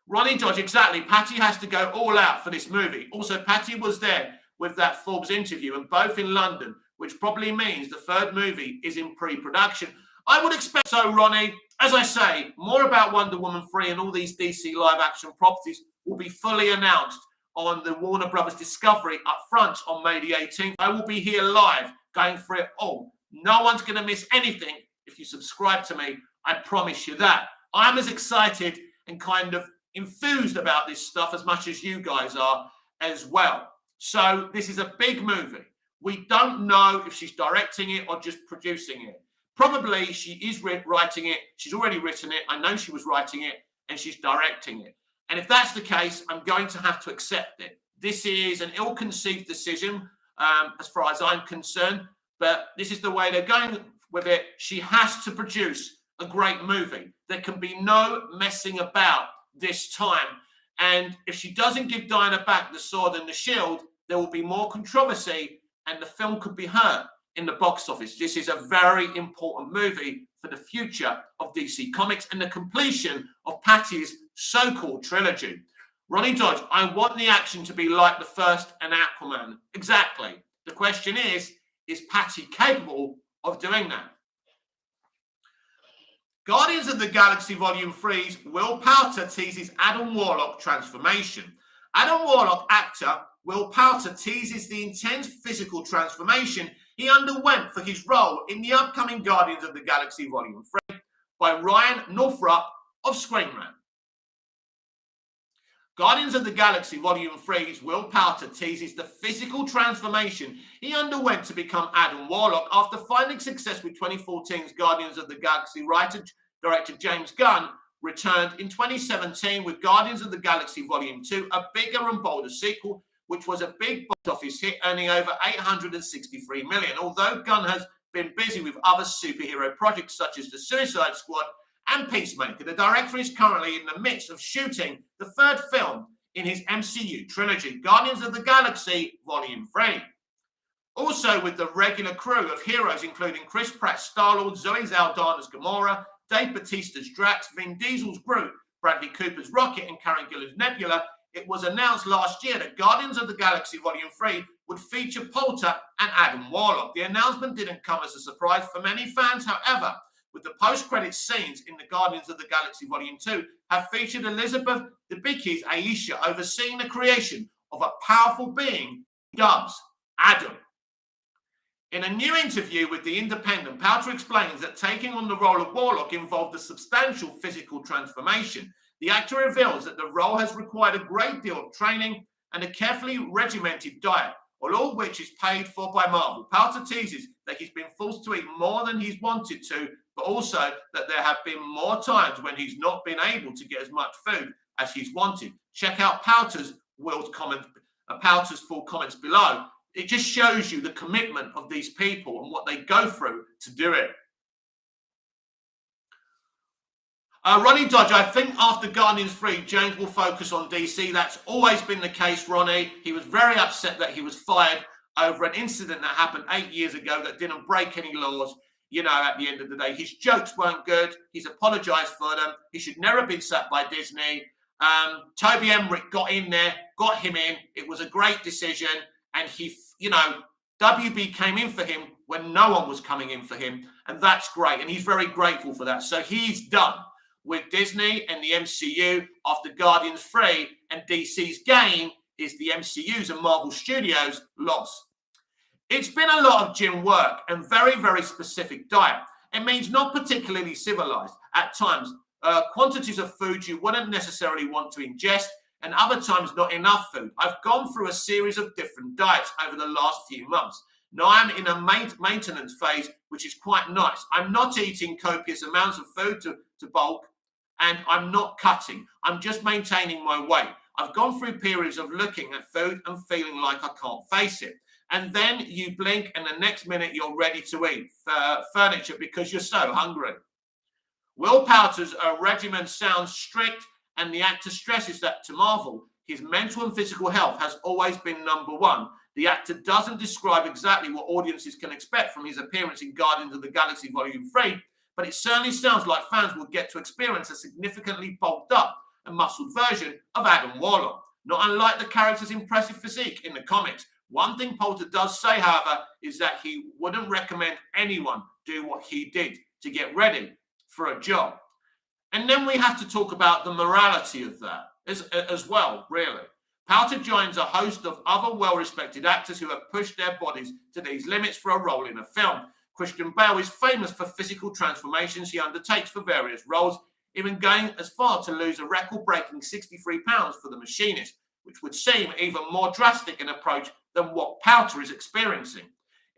Ronnie Dodge, exactly. Patty has to go all out for this movie. Also, Patty was there with that Forbes interview, and both in London, which probably means the third movie is in pre-production. I would expect so, Ronnie. As I say, more about Wonder Woman 3 and all these DC live-action properties will be fully announced on the Warner Brothers Discovery up front on May the 18th. I will be here live going for it all. No one's going to miss anything if you subscribe to me. I promise you that. I'm as excited and kind of enthused about this stuff as much as you guys are as well. So this is a big movie. We don't know if she's directing it or just producing it. Probably she is writing it. She's already written it. I know she was writing it and she's directing it. And if that's the case, I'm going to have to accept it. This is an ill-conceived decision as far as I'm concerned, but this is the way they're going with it. She has to produce a great movie. There can be no messing about this time. And if she doesn't give Diana back the sword and the shield, there will be more controversy and the film could be hurt in the box office. This is a very important movie for the future of DC Comics and the completion of Patty's so-called trilogy. Ronnie Dodge, I want the action to be like the first and Aquaman. Exactly. The question is Patty capable of doing that? Guardians of the Galaxy Volume 3's Will Poulter teases Adam Warlock transformation. Adam Warlock actor Will Poulter teases the intense physical transformation he underwent for his role in the upcoming Guardians of the Galaxy Volume 3 by Ryan Northrop of Screen Rant. Guardians of the Galaxy Volume 3's Will Poulter teases the physical transformation he underwent to become Adam Warlock after finding success with 2014's Guardians of the Galaxy writer-director James Gunn returned in 2017 with Guardians of the Galaxy Volume 2, a bigger and bolder sequel, which was a big box office hit, earning over $863 million. Although Gunn has been busy with other superhero projects such as The Suicide Squad and Peacemaker, the director is currently in the midst of shooting the third film in his MCU trilogy, Guardians of the Galaxy Volume 3. Also with the regular crew of heroes, including Chris Pratt's Star-Lord, Zoe Saldana's Gamora, Dave Bautista's Drax, Vin Diesel's Groot, Bradley Cooper's Rocket, and Karen Gillan's Nebula, it was announced last year that Guardians of the Galaxy Volume 3 would feature Poulter and Adam Warlock. The announcement didn't come as a surprise for many fans, however, with the post-credit scenes in the Guardians of the Galaxy Volume 2 have featured Elizabeth Debicki's Aisha overseeing the creation of a powerful being, dubs Adam. In a new interview with The Independent, Poulter explains that taking on the role of Warlock involved a substantial physical transformation. The actor reveals that the role has required a great deal of training and a carefully regimented diet. all which is paid for by Marvel. Powter teases that he's been forced to eat more than he's wanted to, but also that there have been more times when he's not been able to get as much food as he's wanted. Check out Powter's full comments below. It just shows you the commitment of these people and what they go through to do it. Ronnie Dodge, I think after Guardians 3, James will focus on DC. That's always been the case, Ronnie. He was very upset that he was fired over an incident that happened 8 years ago that didn't break any laws. You know, at the end of the day, his jokes weren't good. He's apologized for them. He should never have been sacked by Disney. Toby Emmerich got in there, got him in. It was a great decision. And he, you know, WB came in for him when no one was coming in for him. And that's great. And he's very grateful for that. So he's done with Disney and the MCU after Guardians 3, and DC's gain is the MCU's and Marvel Studios' loss. It's been a lot of gym work and very, very specific diet. It means not particularly civilized at times. Quantities of food you wouldn't necessarily want to ingest, and other times not enough food. I've gone through a series of different diets over the last few months. Now I'm in a maintenance phase, which is quite nice. I'm not eating copious amounts of food to bulk, and I'm not cutting. I'm just maintaining my weight. I've gone through periods of looking at food and feeling like I can't face it. And then you blink and the next minute you're ready to eat furniture because you're so hungry. Will Powter's regimen sounds strict, and the actor stresses that to Marvel, his mental and physical health has always been number one. The actor doesn't describe exactly what audiences can expect from his appearance in Guardians of the Galaxy Volume 3, but it certainly sounds like fans will get to experience a significantly bulked up and muscled version of Adam Warlock, not unlike the character's impressive physique in the comics. One thing Poulter does say, however, is that he wouldn't recommend anyone do what he did to get ready for a job. And then we have to talk about the morality of that as well, really. Powter joins a host of other well-respected actors who have pushed their bodies to these limits for a role in a film. Christian Bale is famous for physical transformations he undertakes for various roles, even going as far to lose a record-breaking 63 pounds for The Machinist, which would seem even more drastic an approach than what Powter is experiencing.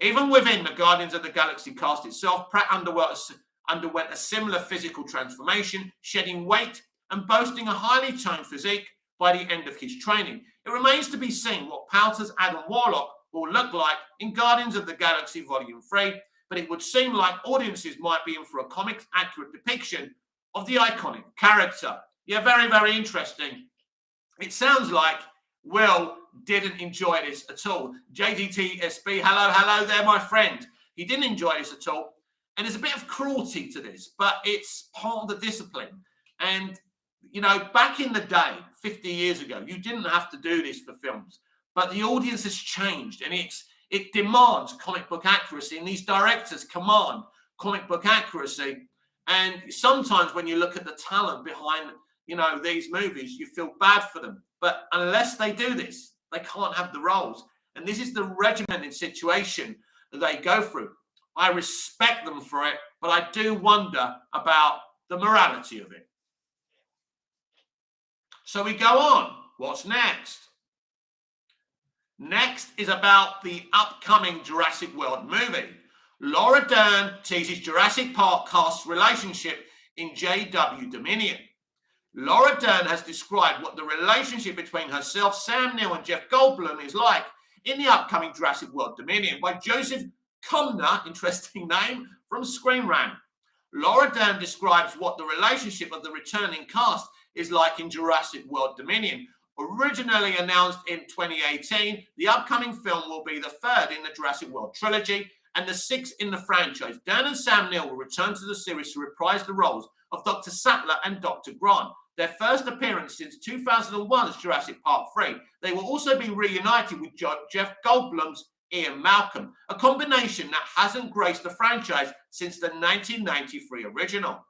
Even within the Guardians of the Galaxy cast itself, Pratt underwent a similar physical transformation, shedding weight and boasting a highly toned physique by the end of his training. It remains to be seen what Powter's Adam Warlock will look like in Guardians of the Galaxy Volume 3, but it would seem like audiences might be in for a comics-accurate depiction of the iconic character. Yeah, very, very interesting. It sounds like Will didn't enjoy this at all. JDTSB, hello there, my friend. He didn't enjoy this at all. And there's a bit of cruelty to this, but it's part of the discipline. And, you know, back in the day, 50 years ago, you didn't have to do this for films. But the audience has changed, and it demands comic book accuracy, and these directors command comic book accuracy. And sometimes when you look at the talent behind, you know, these movies, you feel bad for them. But unless they do this, they can't have the roles. And this is the regimented situation that they go through. I respect them for it, but I do wonder about the morality of it. So we go on. What's next? Next is about the upcoming Jurassic World movie. Laura Dern teases Jurassic Park cast's relationship in JW Dominion. Laura Dern has described what the relationship between herself, Sam Neill, and Jeff Goldblum is like in the upcoming Jurassic World Dominion by Joseph Cumner, interesting name, from Screen Rant. Laura Dern describes what the relationship of the returning cast is like in Jurassic World Dominion. Originally announced in 2018, the upcoming film will be the third in the Jurassic World trilogy and the sixth in the franchise. Dern and Sam Neill will return to the series to reprise the roles of Dr. Sattler and Dr. Grant. Their first appearance since 2001's Jurassic Park 3. They will also be reunited with Jeff Goldblum's Ian Malcolm, a combination that hasn't graced the franchise since the 1993 original.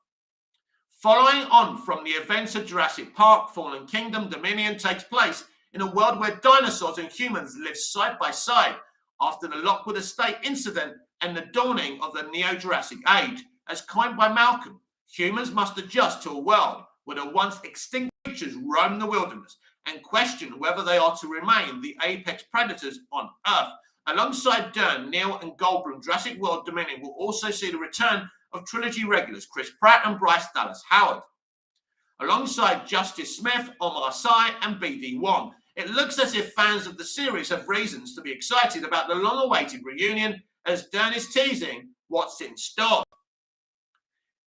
Following on from the events of Jurassic Park, Fallen Kingdom, Dominion takes place in a world where dinosaurs and humans live side by side after the Lockwood Estate incident and the dawning of the Neo-Jurassic Age. As coined by Malcolm, humans must adjust to a world where the once extinct creatures roam the wilderness. and question whether they are to remain the apex predators on Earth. Alongside Dern, Neal and Goldblum, Jurassic World Dominion will also see the return of trilogy regulars Chris Pratt and Bryce Dallas Howard, alongside Justice Smith, Omar Sy, and BD Wong. It looks as if fans of the series have reasons to be excited about the long-awaited reunion, as Dern is teasing what's in store.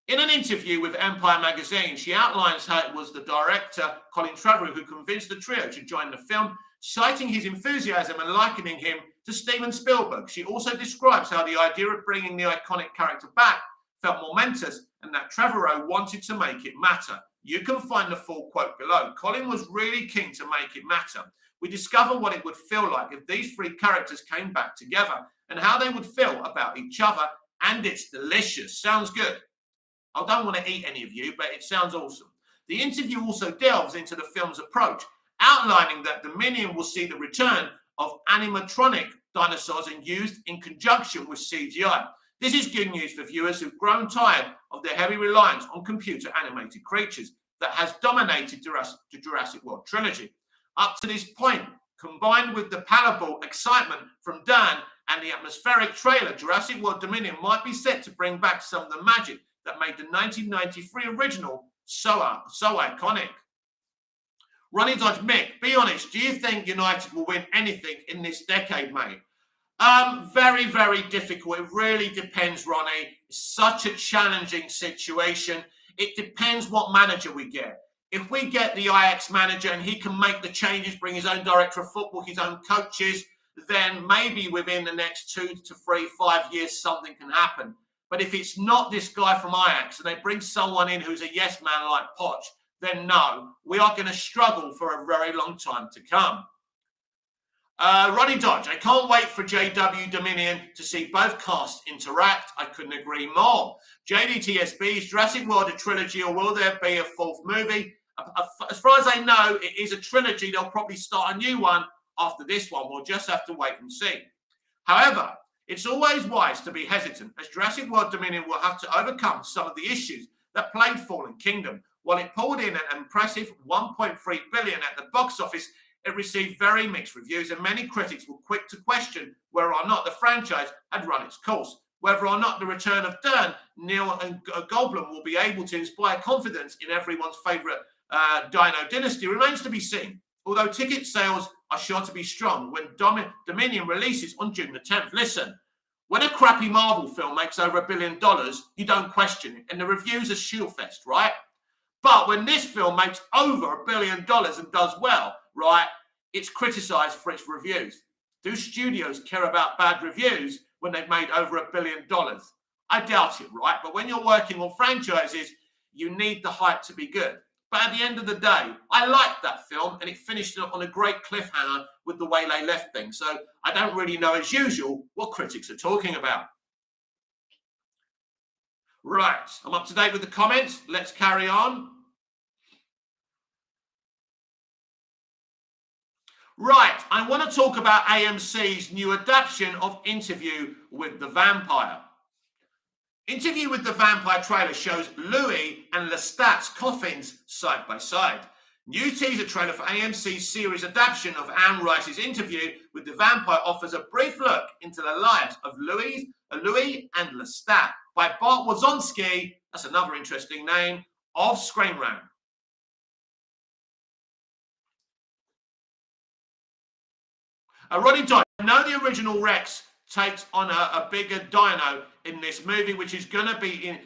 In an interview with Empire magazine, she outlines how it was the director, Colin Trevorrow, who convinced the trio to join the film, citing his enthusiasm and likening him to Steven Spielberg. She also describes how the idea of bringing the iconic character back felt momentous and that Trevorrow wanted to make it matter. You can find the full quote below. Colin was really keen to make it matter. We discover what it would feel like if these three characters came back together and how they would feel about each other, and it's delicious. Sounds good. I don't want to eat any of you, but it sounds awesome. The interview also delves into the film's approach, outlining that Dominion will see the return of animatronic dinosaurs and used in conjunction with CGI. This is good news for viewers who've grown tired of their heavy reliance on computer-animated creatures that has dominated the Jurassic World trilogy. Up to this point, combined with the palpable excitement from Dern and the atmospheric trailer, Jurassic World Dominion might be set to bring back some of the magic that made the 1993 original so iconic. Ronnie Dodge, Mick, be honest, do you think United will win anything in this decade, mate? Very, very difficult. It really depends, Ronnie. It's such a challenging situation. It depends what manager we get. If we get the Ajax manager and he can make the changes, bring his own director of football, his own coaches, then maybe within the next 2 to 3, 5 years, something can happen. But if it's not this guy from Ajax and they bring someone in who's a yes man like Poch, then no, we are going to struggle for a very long time to come. Ronnie Dodge, I can't wait for JW Dominion to see both casts interact. I couldn't agree more. JDTSB's Jurassic World a trilogy, or will there be a fourth movie? As far as I know, it is a trilogy. They'll probably start a new one after this one. We'll just have to wait and see. However, it's always wise to be hesitant, as Jurassic World Dominion will have to overcome some of the issues that plagued Fallen Kingdom. While it pulled in an impressive $1.3 billion at the box office, it received very mixed reviews, and many critics were quick to question whether or not the franchise had run its course. Whether or not the return of Dern, Neal, and Goldblum will be able to inspire confidence in everyone's favourite Dino Dynasty remains to be seen. Although ticket sales are sure to be strong when Dominion releases on June the 10th. Listen, when a crappy Marvel film makes over $1 billion, you don't question it, and the reviews are shieldfest, right? But when this film makes over $1 billion and does well, right, it's criticised for its reviews. Do studios care about bad reviews when they've made over $1 billion? I doubt it, right? But when you're working on franchises, you need the hype to be good. But at the end of the day, I liked that film, and it finished on a great cliffhanger with the way they left things. So I don't really know, as usual, what critics are talking about. Right, I'm up to date with the comments. Let's carry on. Right, I want to talk about AMC's new adaptation of Interview with the Vampire. Interview with the Vampire trailer shows Louis and Lestat's coffins side by side. New teaser trailer for AMC's series adaptation of Anne Rice's Interview with the Vampire offers a brief look into the lives of Louis and Lestat by Bart Wazonsky, that's another interesting name, of Screen Rant. Ronnie Dodge, I know the original Rex takes on a bigger dino in this movie, which is going to be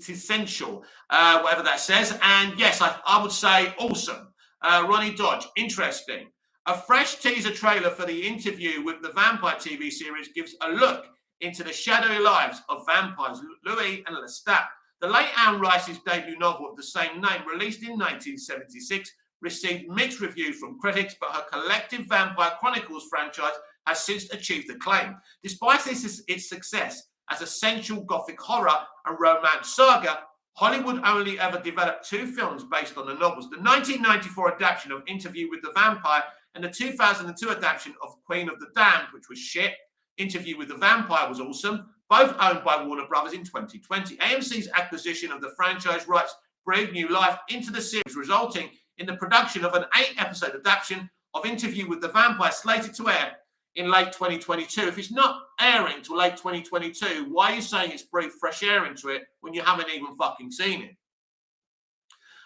essential, whatever that says. And yes, I would say awesome. Ronnie Dodge, interesting. A fresh teaser trailer for the Interview with the Vampire TV series gives a look into the shadowy lives of vampires, Louis and Lestat. The late Anne Rice's debut novel of the same name, released in 1976, received mixed reviews from critics, but her collective Vampire Chronicles franchise has since achieved acclaim. Despite its success as a sensual gothic horror and romance saga, Hollywood only ever developed 2 films based on the novels. The 1994 adaptation of Interview with the Vampire and the 2002 adaptation of Queen of the Damned, which was shit. Interview with the Vampire was awesome, both owned by Warner Brothers in 2020. AMC's acquisition of the franchise rights breathed new life into the series, resulting in the production of an 8-episode adaptation of Interview with the Vampire slated to air in late 2022. If it's not airing till late 2022, why are you saying it's breathed fresh air into it when you haven't even fucking seen it?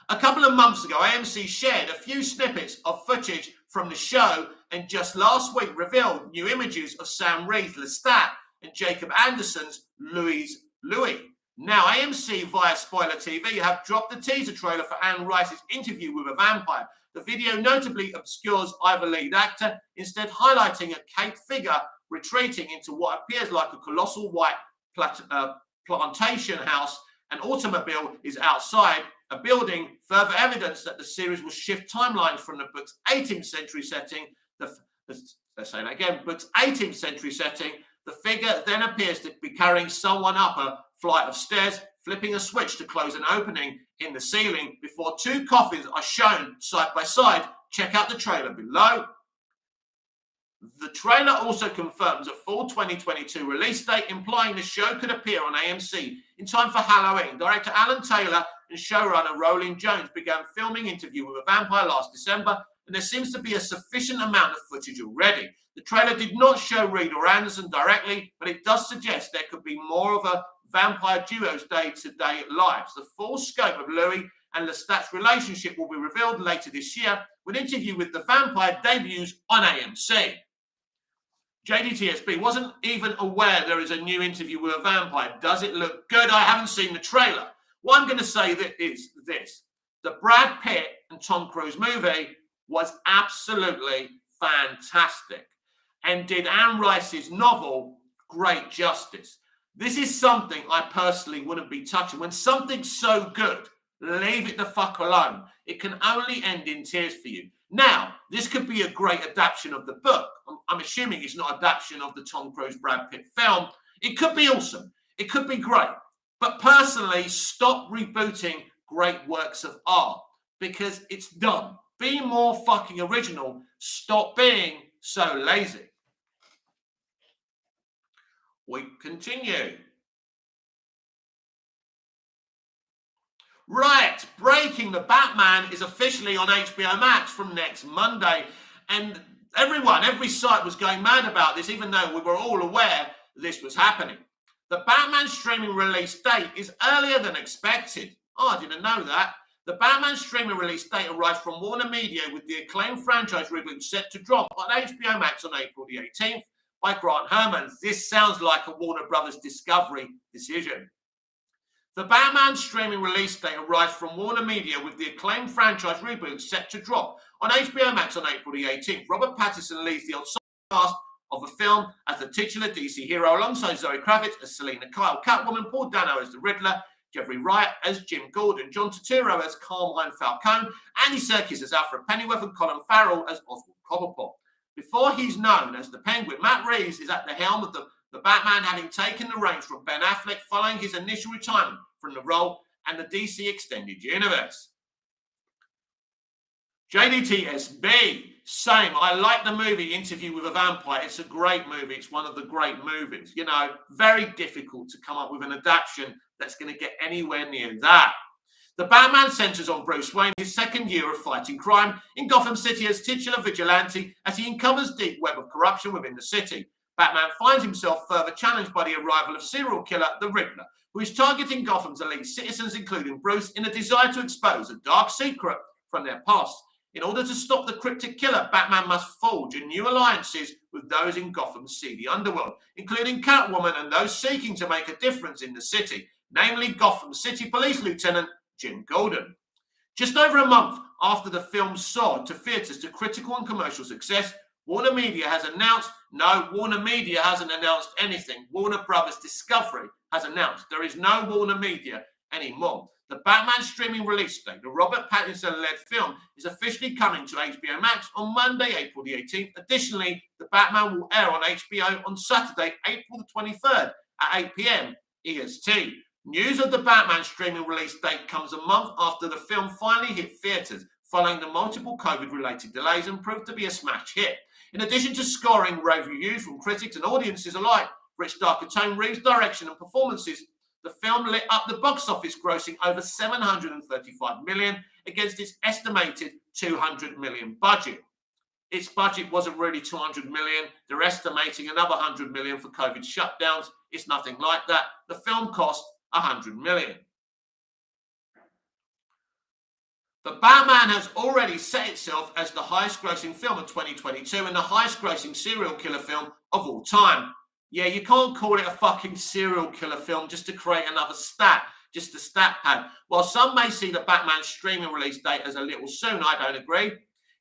A couple of months ago, AMC shared a few snippets of footage from the show and just last week revealed new images of Sam Reed's Lestat and Jacob Anderson's Louis. Now, AMC via Spoiler TV have dropped the teaser trailer for Anne Rice's Interview with a Vampire. The video notably obscures either lead actor, instead highlighting a caped figure retreating into what appears like a colossal white plantation house. An automobile is outside a building, further evidence that the series will shift timelines from the book's 18th century setting. Let's say that again, book's 18th century setting. The figure then appears to be carrying someone up a flight of stairs, flipping a switch to close an opening in the ceiling before two coffins are shown side by side. Check out the trailer below. The trailer also confirms a full 2022 release date, implying the show could appear on AMC in time for Halloween. Director Alan Taylor and showrunner Rowling Jones began filming Interview with a Vampire last December, and there seems to be a sufficient amount of footage already. The trailer did not show Reed or Anderson directly, but it does suggest there could be more of a vampire duo's day-to-day lives. The full scope of Louis and Lestat's relationship will be revealed later this year when Interview with the Vampire debuts on AMC. JDTSB wasn't even aware there is a new Interview with a Vampire. Does it look good? I haven't seen the trailer. What I'm going to say is this. The Brad Pitt and Tom Cruise movie was absolutely fantastic and did Anne Rice's novel great justice. This is something I personally wouldn't be touching. When something's so good, leave it the fuck alone. It can only end in tears for you. Now, this could be a great adaptation of the book. I'm assuming it's not an adaptation of the Tom Cruise Brad Pitt film. It could be awesome. It could be great. But personally, stop rebooting great works of art because it's done. Be more fucking original. Stop being so lazy. We continue. Right, breaking. The Batman is officially on HBO Max from next Monday. And every site was going mad about this, even though we were all aware this was happening. The Batman streaming release date is earlier than expected. Oh, I didn't know that. The Batman streaming release date arrived from Warner Media with the acclaimed franchise reboot set to drop on HBO Max on April the 18th by Grant Herman. This sounds like a Warner Brothers Discovery decision. The Batman streaming release date arrives from Warner Media with the acclaimed franchise reboot set to drop on HBO Max on April the 18th. Robert Pattinson leads the ensemble cast of the film as the titular DC hero alongside Zoe Kravitz as Selina Kyle, Catwoman, Paul Dano as the Riddler, Jeffrey Wright as Jim Gordon, John Turturro as Carmine Falcone, Andy Serkis as Alfred Pennyworth, and Colin Farrell as Oswald Cobblepot. Before he's known as the Penguin, Matt Reeves is at the helm of the Batman, having taken the reins from Ben Affleck following his initial retirement from the role and the DC Extended Universe. JDTSB, same. I like the movie Interview with a Vampire. It's a great movie. It's one of the great movies. You know, very difficult to come up with an adaptation that's going to get anywhere near that. The Batman centers on Bruce Wayne, his second year of fighting crime in Gotham City as titular vigilante as he uncovers deep web of corruption within the city. Batman finds himself further challenged by the arrival of serial killer The Riddler, who is targeting Gotham's elite citizens, including Bruce, in a desire to expose a dark secret from their past. In order to stop the cryptic killer, Batman must forge new alliances with those in Gotham's seedy underworld, including Catwoman and those seeking to make a difference in the city, namely Gotham City Police Lieutenant Jim Gordon. Just over a month after the film soared to theaters to critical and commercial success, Warner Media hasn't announced anything. Warner Brothers Discovery has announced there is no Warner Media anymore. The Batman streaming release date, the Robert Pattinson-led film, is officially coming to HBO Max on Monday, April the 18th. Additionally, the Batman will air on HBO on Saturday, April the 23rd at 8 p.m. EST. News of the Batman streaming release date comes a month after the film finally hit theaters, following the multiple COVID-related delays, and proved to be a smash hit. In addition to scoring rave reviews from critics and audiences alike for its darker tone, Reeves' direction and performances The film lit up the box office, grossing over 735 million against its estimated 200 million budget. Its budget wasn't really 200 million. They're estimating another 100 million for COVID shutdowns. It's nothing like that. The film cost 100 million. The Batman has already set itself as the highest grossing film of 2022 and the highest grossing serial killer film of all time. Yeah, you can't call it a fucking serial killer film just to create another stat, just a stat pad. While some may see the Batman streaming release date as a little soon, I don't agree.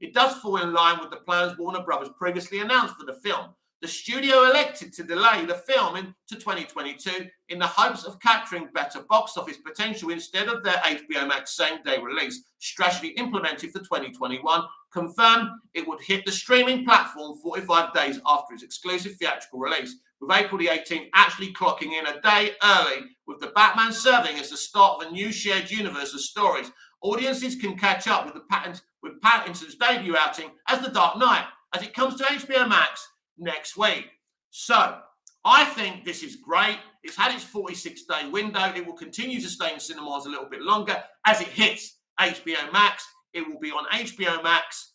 It does fall in line with the plans Warner Brothers previously announced for the film. The studio elected to delay the film into 2022 in the hopes of capturing better box office potential instead of their HBO Max same-day release strategy implemented for 2021, confirmed it would hit the streaming platform 45 days after its exclusive theatrical release, with April the 18th actually clocking in a day early, with the Batman serving as the start of a new shared universe of stories. Audiences can catch up with Pattinson's debut outing as The Dark Knight as it comes to HBO Max next week. So I think this is great. It's had its 46-day window. It will continue to stay in cinemas a little bit longer. As it hits HBO Max, it will be on HBO Max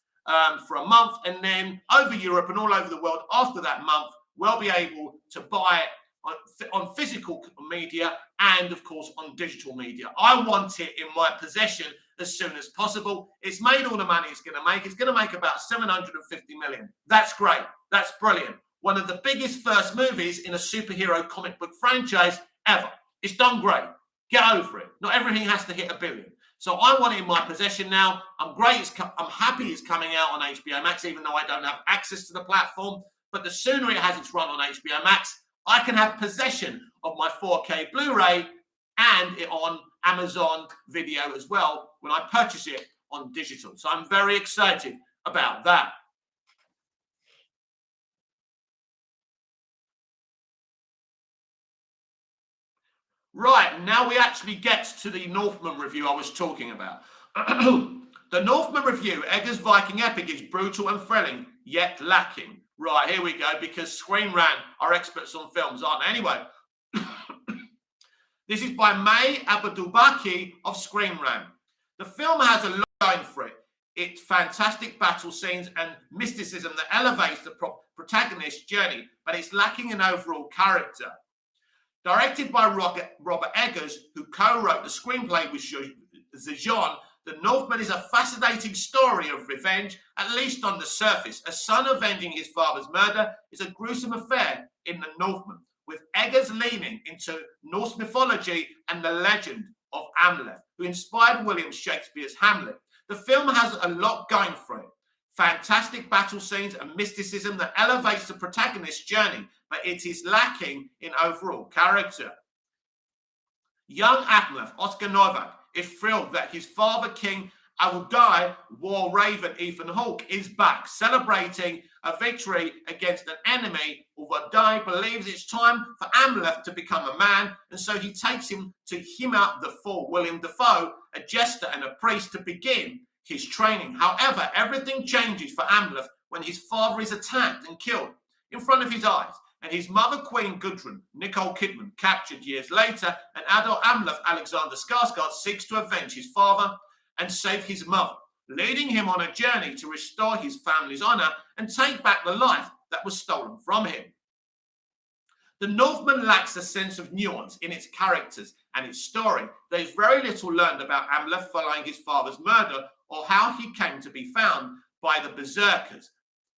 for a month, and then over Europe and all over the world after that month, we'll be able to buy it on physical media and, of course, on digital media. I want it in my possession as soon as possible. It's made all the money it's going to make. It's going to make about 750 million. That's great. That's brilliant. One of the biggest first movies in a superhero comic book franchise ever. It's done great. Get over it. Not everything has to hit $1 billion. So I want it in my possession now. I'm happy it's coming out on HBO Max, even though I don't have access to the platform. But the sooner it has its run on HBO Max, I can have possession of my 4K Blu-ray and it on Amazon Video as well when I purchase it on digital. So I'm very excited about that. Right, now we actually get to the Northman review I was talking about. The Northman review, Eggers' Viking epic, is brutal and thrilling, yet lacking. Right, here we go, because Screen Rant are experts on films, aren't they? Anyway, this is by May Abdulbaki of Screen Rant. The film has a lot going for it. It's fantastic battle scenes and mysticism that elevates the protagonist's journey, but it's lacking in overall character. Directed by Robert Eggers, who co-wrote the screenplay with Zejon, The Northman is a fascinating story of revenge, at least on the surface. A son avenging his father's murder is a gruesome affair in The Northman, with Eggers leaning into Norse mythology and the legend of Amleth, who inspired William Shakespeare's Hamlet. The film has a lot going for it. Fantastic battle scenes and mysticism that elevates the protagonist's journey, but it is lacking in overall character. Young Amleth, Oscar Novak, is thrilled that his father, King Awudai, War Raven Ethan Hawke, is back, celebrating a victory against an enemy. Awudai believes it's time for Amleth to become a man, and so he takes him to Hima the Fool, William Dafoe, a jester and a priest, to begin his training. However, everything changes for Amleth when his father is attacked and killed in front of his eyes, and his mother, Queen Gudrun, Nicole Kidman, captured years later, and adult Amleth, Alexander Skarsgård, seeks to avenge his father and save his mother, leading him on a journey to restore his family's honor and take back the life that was stolen from him. The Northman lacks a sense of nuance in its characters and its story. There is very little learned about Amleth following his father's murder or how he came to be found by the Berserkers.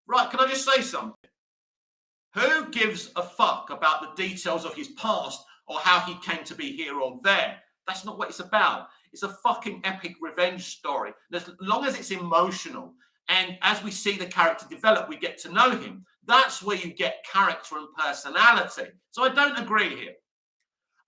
Right, can I just say something? Who gives a fuck about the details of his past or how he came to be here or there? That's not what it's about. It's a fucking epic revenge story. As long as it's emotional, and as we see the character develop, we get to know him. That's where you get character and personality. So I don't agree here.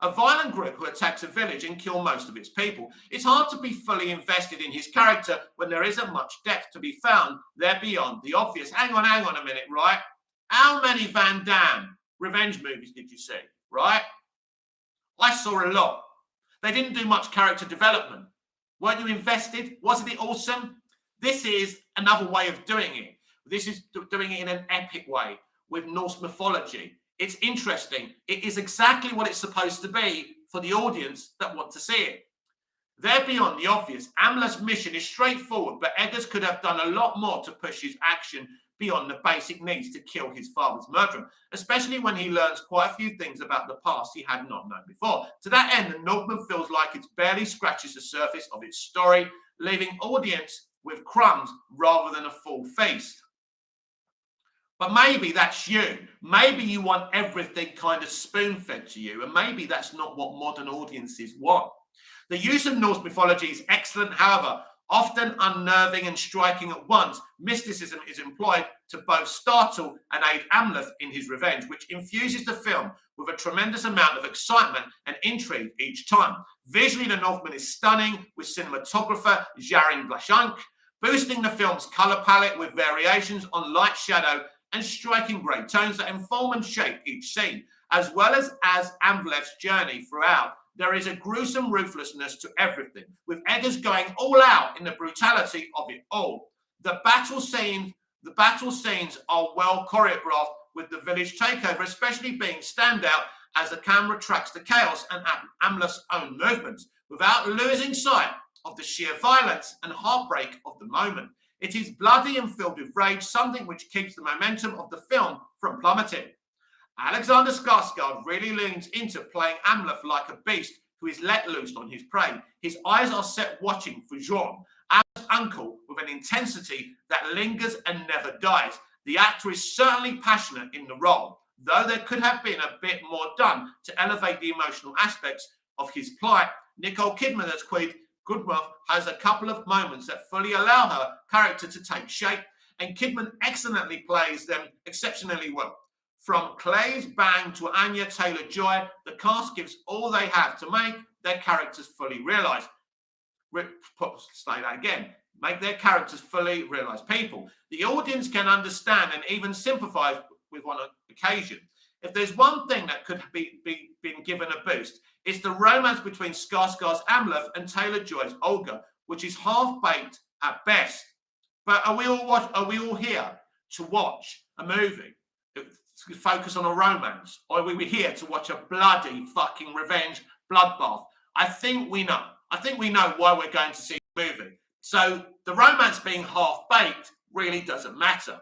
A violent group who attacks a village and kill most of its people. It's hard to be fully invested in his character when there isn't much depth to be found there beyond the obvious. Hang on a minute, right? How many Van Damme revenge movies did you see, right? I saw a lot. They didn't do much character development. Weren't you invested? Wasn't it awesome? This is another way of doing it. This is doing it in an epic way with Norse mythology. It's interesting. It is exactly what it's supposed to be for the audience that want to see it. They're beyond the obvious. Amleth's mission is straightforward, but Eggers could have done a lot more to push his action beyond the basic needs to kill his father's murderer, especially when he learns quite a few things about the past he had not known before. To that end, the Northman feels like it barely scratches the surface of its story, leaving audience with crumbs rather than a full feast. But maybe that's you. Maybe you want everything kind of spoon-fed to you, and maybe that's not what modern audiences want. The use of Norse mythology is excellent, however, often unnerving and striking at once. Mysticism is employed to both startle and aid Amleth in his revenge, which infuses the film with a tremendous amount of excitement and intrigue each time. Visually, The Northman is stunning, with cinematographer Jarin Blashank boosting the film's colour palette with variations on light, shadow, and striking grey tones that inform and shape each scene, as well as Amleth's journey throughout. There is a gruesome ruthlessness to everything, with Eggers going all out in the brutality of it all. The battle scenes are well choreographed, with the village takeover especially being standout as the camera tracks the chaos and Amleth's own movements, without losing sight of the sheer violence and heartbreak of the moment. It is bloody and filled with rage, something which keeps the momentum of the film from plummeting. Alexander Skarsgård really leans into playing Amleth like a beast who is let loose on his prey. His eyes are set watching for Jean, Amleth's uncle, with an intensity that lingers and never dies. The actor is certainly passionate in the role, though there could have been a bit more done to elevate the emotional aspects of his plight. Nicole Kidman as Queen Goodworth has a couple of moments that fully allow her character to take shape, and Kidman excellently plays them exceptionally well. From Claes Bang to Anya Taylor-Joy, the cast gives all they have to make their characters fully realised. Say that again. Make their characters fully realised people. The audience can understand and even sympathise with on occasion. If there's one thing that could be been given a boost, it's the romance between Skarsgård's Amleth and Taylor-Joy's Olga, which is half-baked at best. But are we all here to watch a movie? Focus on a romance, or are we here to watch a bloody fucking revenge bloodbath? I think we know why we're going to see the movie. So the romance being half-baked really doesn't matter.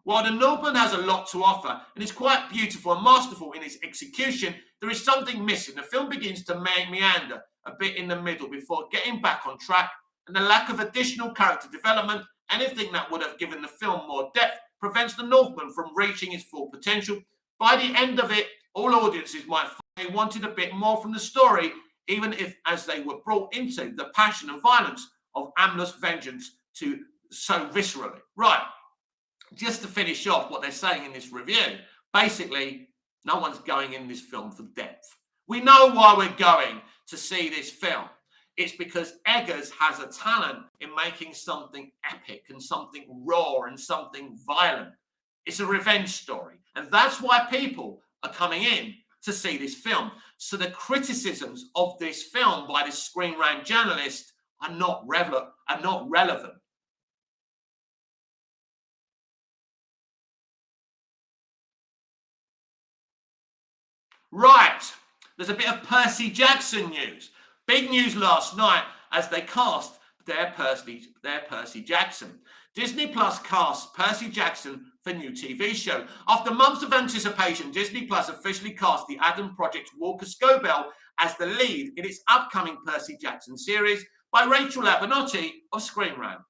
While The Northman has a lot to offer and is quite beautiful and masterful in its execution, there is something missing. The film begins to meander a bit in the middle before getting back on track, and the lack of additional character development, anything that would have given the film more depth, prevents The Northman from reaching its full potential. By the end of it, all audiences might find they wanted a bit more from the story, even if as they were brought into the passion and violence of Amleth's vengeance to so viscerally. Right, just to finish off what they're saying in this review, basically, no one's going in this film for depth. We know why we're going to see this film. It's because Eggers has a talent in making something epic and something raw and something violent. It's a revenge story. And that's why people are coming in to see this film. So the criticisms of this film by this Screen Rant journalist are not relevant. Right, there's a bit of Percy Jackson news. Big news last night as they cast their Percy Jackson. Disney Plus cast Percy Jackson for new TV show. After months of anticipation, Disney Plus officially cast the Adam Project's Walker Scobell as the lead in its upcoming Percy Jackson series by Rachel Abernathy of Screen Rant.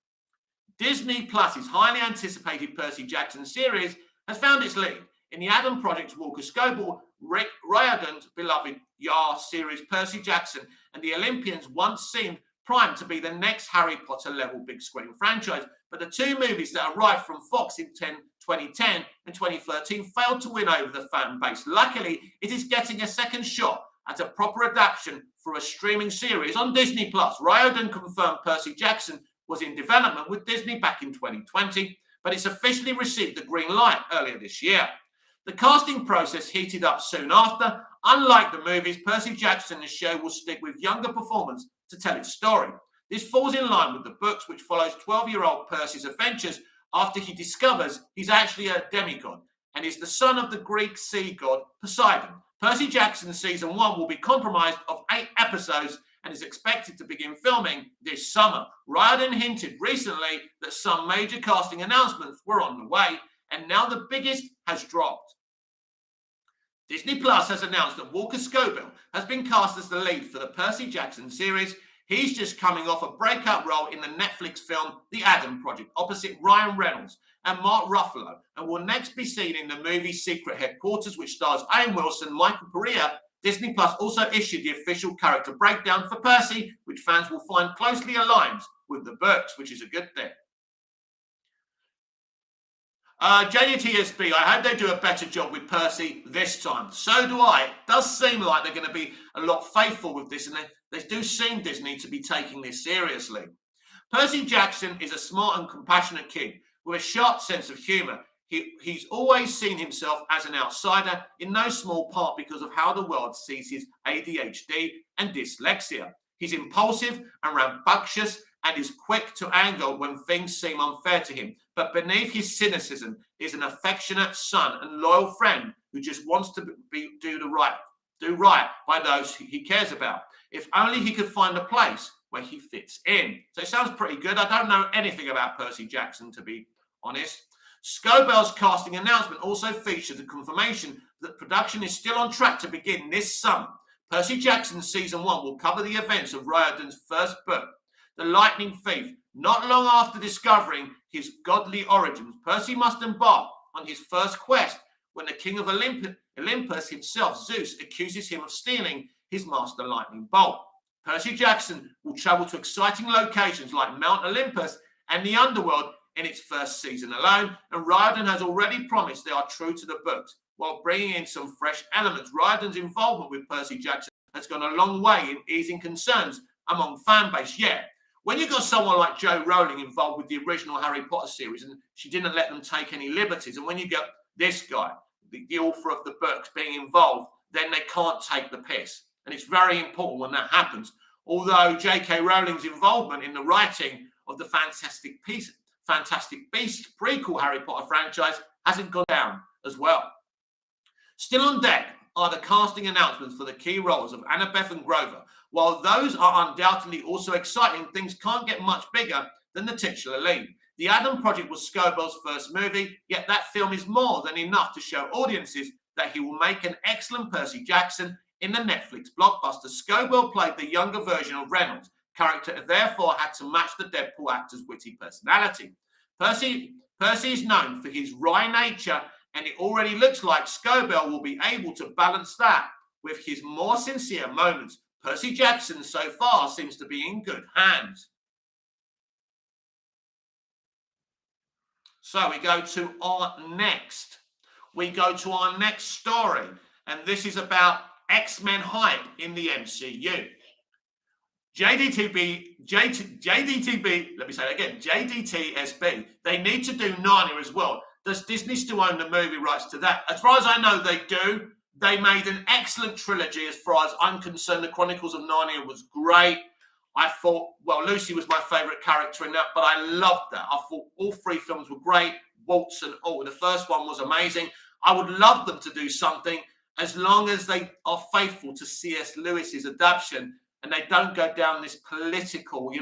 Disney Plus's highly anticipated Percy Jackson series has found its lead in the Adam Project's Walker Scobell, Rick Riordan's beloved Yar series Percy Jackson, and the Olympians once seemed primed to be the next Harry Potter level big screen franchise. But the two movies that arrived from Fox in 2010 and 2013 failed to win over the fan base. Luckily, it is getting a second shot at a proper adaptation for a streaming series on Disney Plus. Riordan confirmed Percy Jackson was in development with Disney back in 2020, but it's officially received the green light earlier this year. The casting process heated up soon after. Unlike the movies, Percy Jackson's show will stick with younger performers to tell its story. This falls in line with the books, which follows 12-year-old Percy's adventures after he discovers he's actually a demigod and is the son of the Greek sea god Poseidon. Percy Jackson Season 1 will be comprised of 8 episodes and is expected to begin filming this summer. Riordan hinted recently that some major casting announcements were on the way, and now the biggest has dropped. Disney Plus has announced that Walker Scobell has been cast as the lead for the Percy Jackson series. He's just coming off a breakout role in the Netflix film The Adam Project opposite Ryan Reynolds and Mark Ruffalo, and will next be seen in the movie Secret Headquarters, which stars Owen Wilson, Michael Perea. Disney Plus also issued the official character breakdown for Percy, which fans will find closely aligns with the books, which is a good thing. JDTSB, I hope they do a better job with Percy this time. So do I. It does seem like they're going to be a lot faithful with this, and they do seem, Disney, to be taking this seriously. Percy Jackson is a smart and compassionate kid with a sharp sense of humour. He's always seen himself as an outsider, in no small part because of how the world sees his ADHD and dyslexia. He's impulsive and rambunctious and is quick to anger when things seem unfair to him. But beneath his cynicism is an affectionate son and loyal friend who just wants to do right by those he cares about. If only he could find a place where he fits in. So it sounds pretty good. I don't know anything about Percy Jackson, to be honest. Scobell's casting announcement also featured the confirmation that production is still on track to begin this summer. Percy Jackson Season 1 will cover the events of Riordan's first book, The Lightning Thief. Not long after discovering his godly origins, Percy must embark on his first quest when the king of Olympus himself, Zeus, accuses him of stealing his master lightning bolt. Percy Jackson will travel to exciting locations like Mount Olympus and the underworld in its first season alone, and Riordan has already promised they are true to the books, while bringing in some fresh elements. Riordan's involvement with Percy Jackson has gone a long way in easing concerns among fan base. Yeah, when you've got someone like Jo Rowling involved with the original Harry Potter series, and she didn't let them take any liberties, and when you get this guy, the author of the books, being involved, then they can't take the piss. And it's very important when that happens. Although J.K. Rowling's involvement in the writing of the Fantastic Beasts prequel Harry Potter franchise hasn't gone down as well. Still on deck are the casting announcements for the key roles of Annabeth and Grover. While those are undoubtedly also exciting, things can't get much bigger than the titular lead. The Adam Project was Scobell's first movie, yet that film is more than enough to show audiences that he will make an excellent Percy Jackson in the Netflix blockbuster. Scobell played the younger version of Reynolds' character, and therefore had to match the Deadpool actor's witty personality. Percy is known for his wry nature, and it already looks like Scobell will be able to balance that with his more sincere moments. Percy Jackson so far seems to be in good hands. So we go to our next story, and this is about X-Men hype in the MCU. JDTSB, they need to do Narnia as well. Does Disney still own the movie rights to that? As far as I know, they do. They made an excellent trilogy as far as I'm concerned. The Chronicles of Narnia was great. I thought, well, Lucy was my favourite character in that, but I loved that. I thought all 3 films were great. Waltz and all. The first one was amazing. I would love them to do something as long as they are faithful to C.S. Lewis's adaptation and they don't go down this political,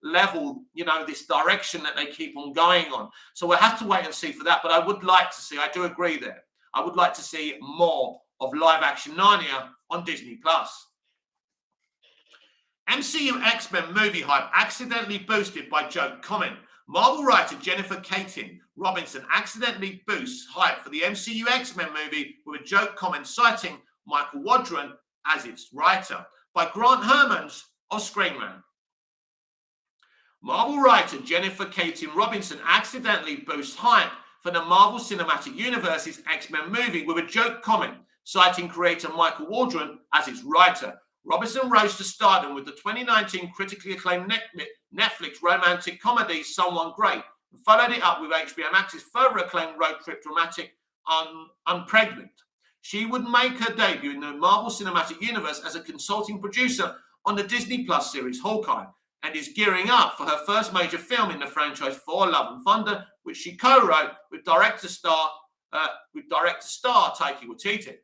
level, this direction that they keep on going on. So we'll have to wait and see for that. But I would like to see, I do agree there, I would like to see more of live-action Narnia on Disney+. MCU X-Men movie hype accidentally boosted by joke comment. Marvel writer Jennifer Katin Robinson accidentally boosts hype for the MCU X-Men movie with a joke comment citing Michael Waldron as its writer by Grant Hermans of Screen Rant. Marvel writer Jennifer Katin Robinson accidentally boosts hype for the Marvel Cinematic Universe's X-Men movie with a joke comment citing creator Michael Waldron as its writer. Robinson rose to stardom with the 2019 critically acclaimed Netflix romantic comedy Someone Great, and followed it up with HBO Max's further acclaimed road trip dramatic Unpregnant. She would make her debut in the Marvel Cinematic Universe as a consulting producer on the Disney Plus series Hawkeye, and is gearing up for her first major film in the franchise, Thor: Love and Thunder, which she co-wrote with director-star Taika Waititi.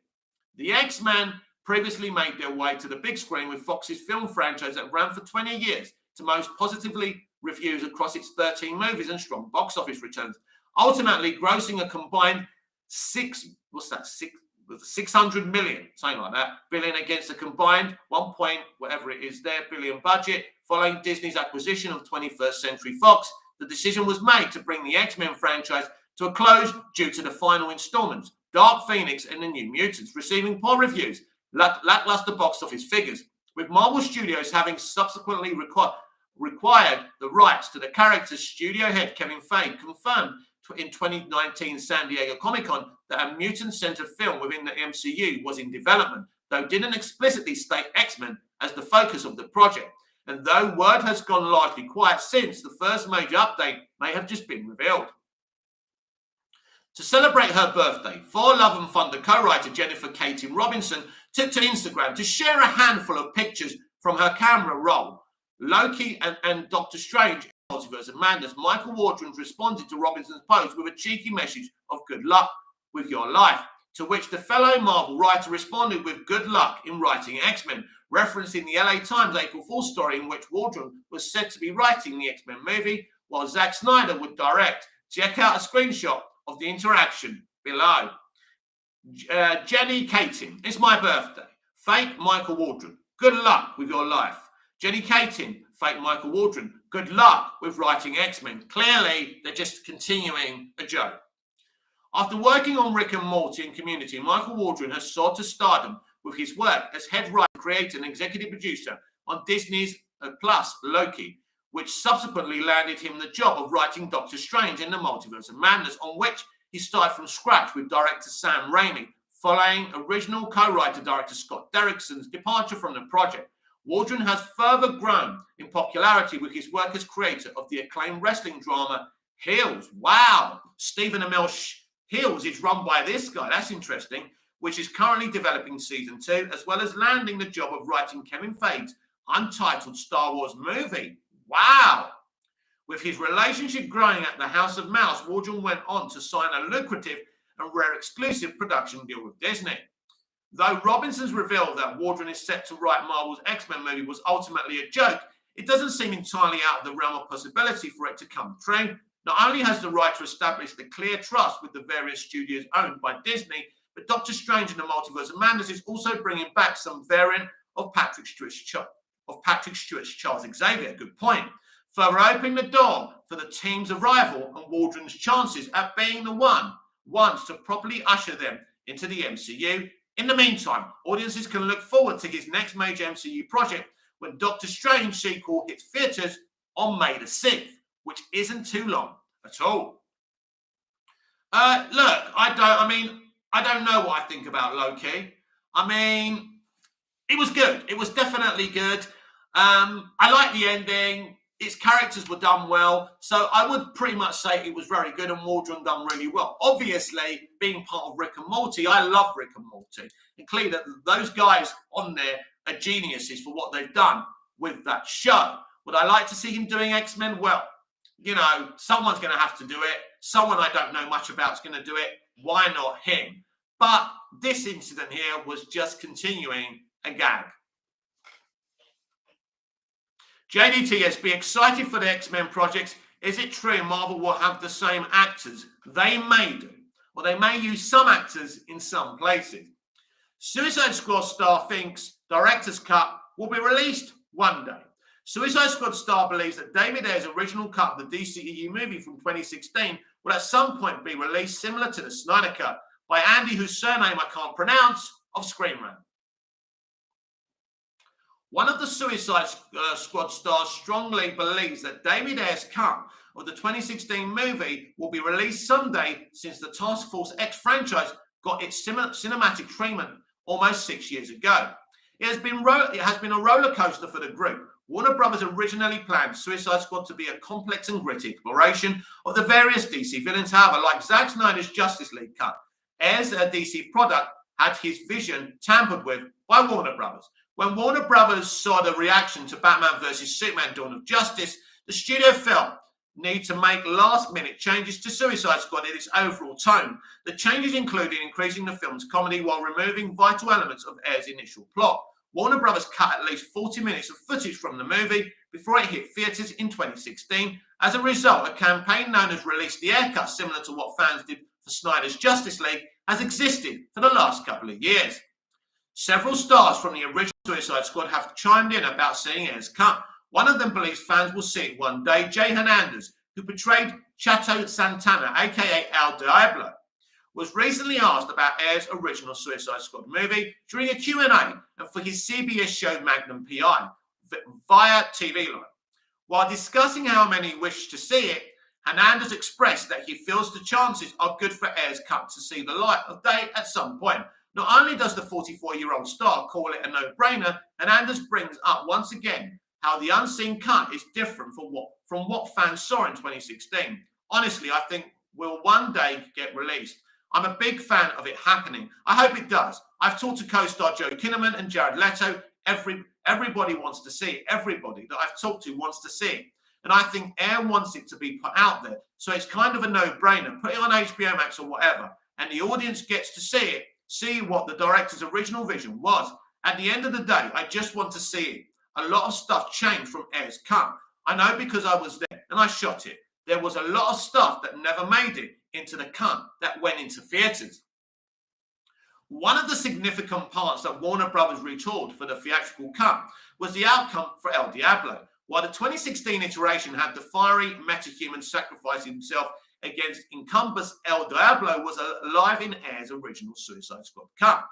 The X-Men previously made their way to the big screen with Fox's film franchise that ran for 20 years to most positively reviews across its 13 movies and strong box office returns, ultimately grossing a combined 600 million, something like that, billion against a combined 1 point, whatever it is there, billion budget. Following Disney's acquisition of 21st Century Fox, the decision was made to bring the X-Men franchise to a close due to the final installments, Dark Phoenix and the New Mutants, receiving poor reviews, lackluster box office figures, with Marvel Studios having subsequently required the rights to the characters. Studio head Kevin Feige confirmed in 2019 San Diego Comic-Con that a mutant-centered film within the MCU was in development, though didn't explicitly state X-Men as the focus of the project. And though word has gone largely quiet since, the first major update may have just been revealed. To celebrate her birthday, For Love and Thunder co-writer Jennifer Katin Robinson took to Instagram to share a handful of pictures from her camera roll. Loki and Doctor Strange, Multiverse of Madness. Michael Waldron responded to Robinson's post with a cheeky message of good luck with your life, to which the fellow Marvel writer responded with good luck in writing X-Men, referencing the LA Times April Fool's story in which Waldron was said to be writing the X-Men movie while Zack Snyder would direct. Check out a screenshot of the interaction below. Jenny Katin, it's my birthday. Fake Michael Waldron, good luck with your life. Jenny Katin, fake Michael Waldron, good luck with writing X-Men. Clearly, they're just continuing a joke. After working on Rick and Morty and Community, Michael Waldron has soared to stardom with his work as head writer, creator, and executive producer on Disney's Plus Loki, which subsequently landed him the job of writing Doctor Strange in the Multiverse of Madness, on which he started from scratch with director Sam Raimi, following original co-writer director Scott Derrickson's departure from the project. Waldron has further grown in popularity with his work as creator of the acclaimed wrestling drama Heels. Wow! Stephen Amell Heels is run by this guy. That's interesting. Which is currently developing season 2, as well as landing the job of writing Kevin Feige's untitled Star Wars movie. Wow! With his relationship growing at the House of Mouse, Waldron went on to sign a lucrative and rare exclusive production deal with Disney. Though Robinson's revealed that Waldron is set to write Marvel's X-Men movie was ultimately a joke, it doesn't seem entirely out of the realm of possibility for it to come true. Not only has the writer established a clear trust with the various studios owned by Disney, but Doctor Strange in the Multiverse of Madness is also bringing back some variant of Patrick Stewart's Charles Xavier. Good point. Further opening the door for the team's arrival and Waldron's chances at being the ones to properly usher them into the MCU. In the meantime, audiences can look forward to his next major MCU project when Doctor Strange sequel hits theaters on May the 6th, which isn't too long at all. Look, I don't know what I think about Loki. I mean, it was good. It was definitely good. I like the ending. Its characters were done well. So I would pretty much say it was very good and Waldron done really well. Obviously, being part of Rick and Morty, I love Rick and Morty. And clearly that those guys on there are geniuses for what they've done with that show. Would I like to see him doing X-Men? Well, you know, someone's going to have to do it. Someone I don't know much about is going to do it. Why not him? But this incident here was just continuing a gag. JDTS, be excited for the X-Men projects. Is it true Marvel will have the same actors? They may do. Or they may use some actors in some places. Suicide Squad star thinks director's cut will be released one day. Suicide Squad star believes that David Ayer's original cut of the DCEU movie from 2016 will at some point be released, similar to the Snyder Cut, by Andy, whose surname I can't pronounce, of Screen Rant. One of the Suicide Squad stars strongly believes that David Ayer's cut of the 2016 movie will be released someday, since the Task Force X franchise got its cinematic treatment almost 6 years ago. It has been a roller coaster for the group. Warner Brothers originally planned Suicide Squad to be a complex and gritty exploration of the various DC villains. However, like Zack Snyder's Justice League cut, Ayer's DC product had his vision tampered with by Warner Brothers. When Warner Brothers saw the reaction to Batman vs. Superman: Dawn of Justice, the studio felt need to make last-minute changes to Suicide Squad in its overall tone. The changes included increasing the film's comedy while removing vital elements of Air's initial plot. Warner Brothers cut at least 40 minutes of footage from the movie before it hit theatres in 2016. As a result, a campaign known as Release the Air Cut, similar to what fans did for Snyder's Justice League, has existed for the last couple of years. Several stars from the original Suicide Squad have chimed in about seeing Air's cut. One of them believes fans will see it one day. Jay Hernandez, who portrayed Chato Santana, aka El Diablo, was recently asked about Air's original Suicide Squad movie during a Q&A and for his CBS show Magnum PI via TV Line. While discussing how many wish to see it, Hernandez expressed that he feels the chances are good for Air's cut to see the light of day at some point. Not only does the 44-year-old star call it a no-brainer, Hernandez brings up once again how the unseen cut is different from what fans saw in 2016. Honestly, I think will one day get released. I'm a big fan of it happening. I hope it does. I've talked to co-star Joe Kinnaman and Jared Leto. Everybody wants to see it. Everybody that I've talked to wants to see it. And I think Air wants it to be put out there. So it's kind of a no-brainer. Put it on HBO Max or whatever. And the audience gets to see it, see what the director's original vision was. At the end of the day, I just want to see it. A lot of stuff changed from Air's cut. I know because I was there and I shot it. There was a lot of stuff that never made it into the cut that went into theatres. One of the significant parts that Warner Brothers retooled for the theatrical cut was the outcome for El Diablo. While the 2016 iteration had the fiery metahuman sacrificing himself against Incubus, El Diablo was alive in Air's original Suicide Squad cut.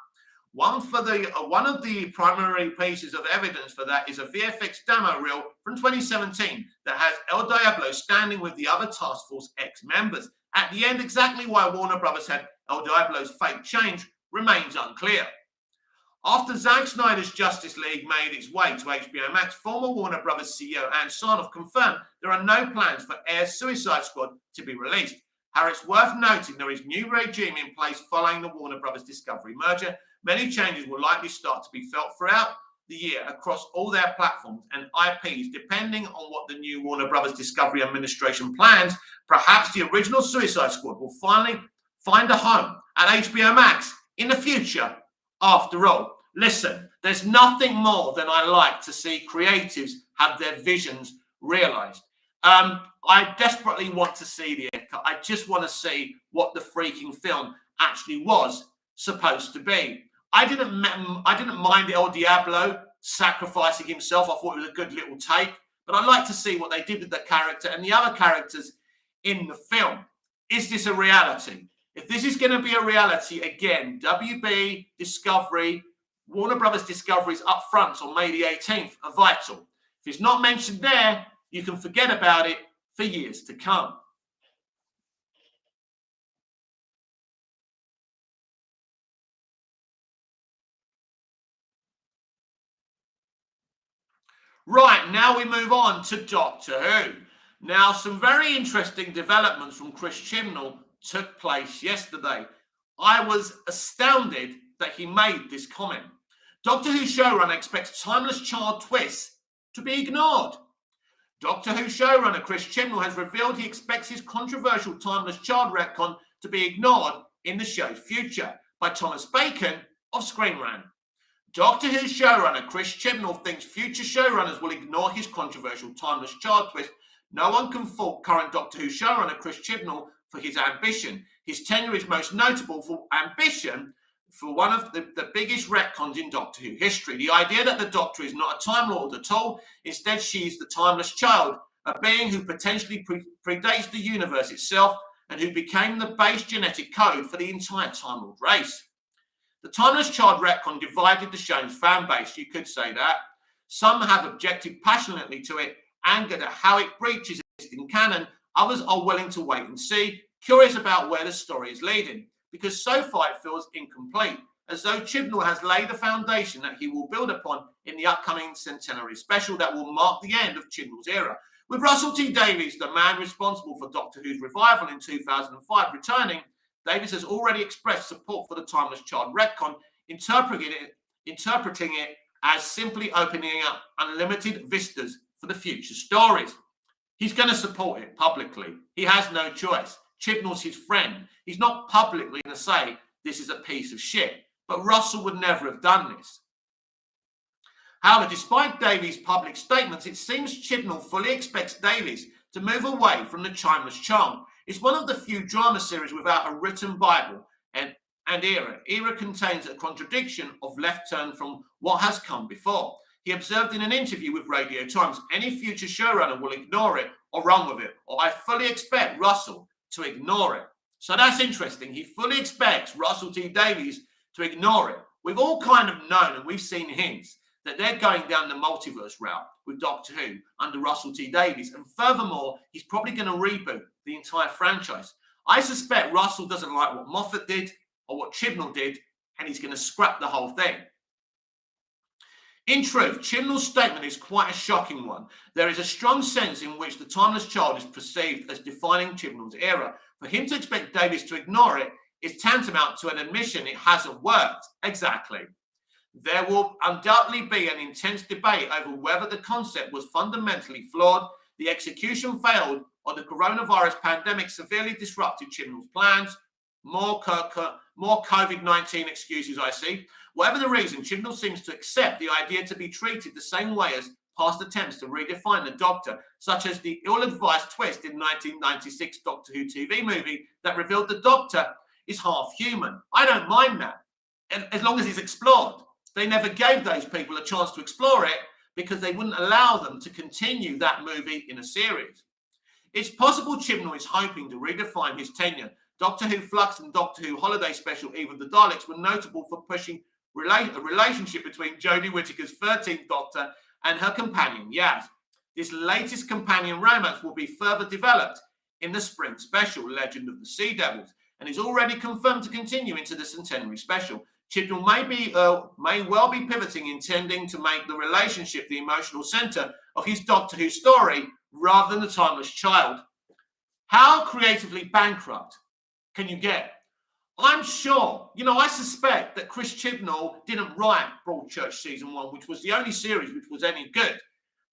One of the primary pieces of evidence for that is a VFX demo reel from 2017 that has El Diablo standing with the other Task Force X members. At the end, exactly why Warner Brothers had El Diablo's fate change remains unclear. After Zack Snyder's Justice League made its way to HBO Max, former Warner Brothers CEO Ann Sarnoff confirmed there are no plans for Air's Suicide Squad to be released. However, it's worth noting there is new regime in place following the Warner Brothers Discovery merger. Many changes will likely start to be felt throughout the year across all their platforms and IPs, depending on what the new Warner Brothers Discovery administration plans. Perhaps the original Suicide Squad will finally find a home at HBO Max in the future. After all, listen, there's nothing more than I like to see creatives have their visions realized. I desperately want to see the haircut. I just want to see what the freaking film actually was supposed to be. I didn't mind El Diablo sacrificing himself. I thought it was a good little take, but I'd like to see what they did with the character and the other characters in the film. Is this a reality? If this is going to be a reality, again, WB, Discovery, Warner Brothers Discovery's up front on May the 18th are vital. If it's not mentioned there, you can forget about it for years to come. Right, now we move on to Doctor Who. Now, some very interesting developments from Chris Chibnall took place yesterday. I was astounded that he made this comment. Doctor Who showrunner expects timeless child twists to be ignored. Doctor Who showrunner Chris Chibnall has revealed he expects his controversial timeless child retcon to be ignored in the show's future by Thomas Bacon of Screen Rant. Doctor Who showrunner Chris Chibnall thinks future showrunners will ignore his controversial timeless child twist. No one can fault current Doctor Who showrunner Chris Chibnall for his ambition. His tenure is most notable for ambition for one of the biggest retcons in Doctor Who history. The idea that the Doctor is not a Time Lord at all, instead she is the timeless child, a being who potentially predates the universe itself and who became the base genetic code for the entire Time Lord race. The timeless child retcon divided the show's fan base, you could say that. Some have objected passionately to it, angered at how it breaches existing canon. Others are willing to wait and see, curious about where the story is leading, because so far it feels incomplete, as though Chibnall has laid the foundation that he will build upon in the upcoming centenary special that will mark the end of Chibnall's era. With Russell T Davies, the man responsible for Doctor Who's revival in 2005, returning, Davies has already expressed support for the timeless child retcon, interpreting it as simply opening up unlimited vistas for the future stories. He's going to support it publicly. He has no choice. Chibnall's his friend. He's not publicly going to say this is a piece of shit. But Russell would never have done this. However, despite Davies' public statements, it seems Chibnall fully expects Davies to move away from the Timeless Charm. It's one of the few drama series without a written Bible and era. Era contains a contradiction of left turn from what has come before. He observed in an interview with Radio Times, any future showrunner will ignore it or run with it, or I fully expect Russell to ignore it. So that's interesting. He fully expects Russell T Davies to ignore it. We've all kind of known, and we've seen hints, that they're going down the multiverse route with Doctor Who under Russell T Davies. And furthermore, he's probably going to reboot the entire franchise. I suspect Russell doesn't like what Moffat did or what Chibnall did, and he's going to scrap the whole thing. In truth, Chibnall's statement is quite a shocking one. There is a strong sense in which the Timeless Child is perceived as defining Chibnall's era. For him to expect Davies to ignore it is tantamount to an admission it hasn't worked. Exactly. There will undoubtedly be an intense debate over whether the concept was fundamentally flawed, the execution failed, or the coronavirus pandemic severely disrupted Chibnall's plans. More COVID-19 excuses, I see. Whatever the reason, Chibnall seems to accept the idea to be treated the same way as past attempts to redefine the Doctor, such as the ill-advised twist in 1996 Doctor Who TV movie that revealed the Doctor is half human. I don't mind that, as long as it's explored. They never gave those people a chance to explore it because they wouldn't allow them to continue that movie in a series. It's possible Chibnall is hoping to redefine his tenure. Doctor Who Flux and Doctor Who Holiday Special Eve of the Daleks were notable for pushing a relationship between Jodie Whittaker's 13th Doctor and her companion, Yaz. This latest companion romance will be further developed in the spring special, Legend of the Sea Devils, and is already confirmed to continue into the centenary special. Chibnall may well be pivoting, intending to make the relationship the emotional centre of his Doctor Who story rather than the Timeless Child. How creatively bankrupt can you get? I'm sure, I suspect that Chris Chibnall didn't write Broadchurch Season 1, which was the only series which was any good,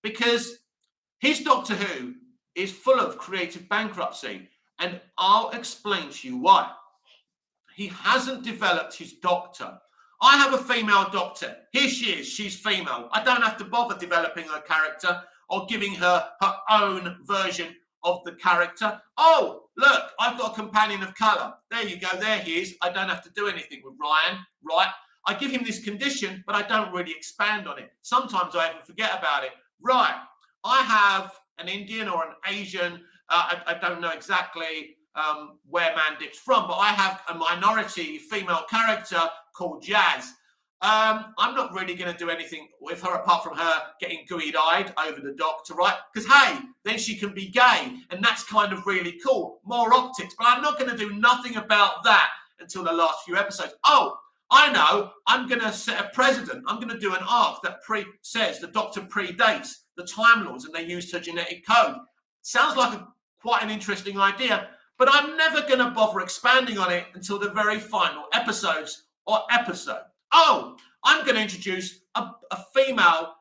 because his Doctor Who is full of creative bankruptcy, and I'll explain to you why. He hasn't developed his Doctor. I have a female Doctor. Here she is. She's female. I don't have to bother developing her character or giving her her own version of the character. Oh, look, I've got a companion of colour. There you go. There he is. I don't have to do anything with Ryan, right? I give him this condition, but I don't really expand on it. Sometimes I even forget about it. Right. I have an Indian or an Asian. I don't know exactly where Mandip's from, but I have a minority female character called Jazz. I'm not really going to do anything with her apart from her getting gooey-eyed over the Doctor, right? Because, hey, then she can be gay, and that's kind of really cool. More optics, but I'm not going to do nothing about that until the last few episodes. Oh, I know. I'm going to set a precedent. I'm going to do an arc that says the Doctor predates the Time Lords, and they used her genetic code. Sounds like quite an interesting idea, but I'm never going to bother expanding on it until the very final episodes or episode. Oh, I'm going to introduce a female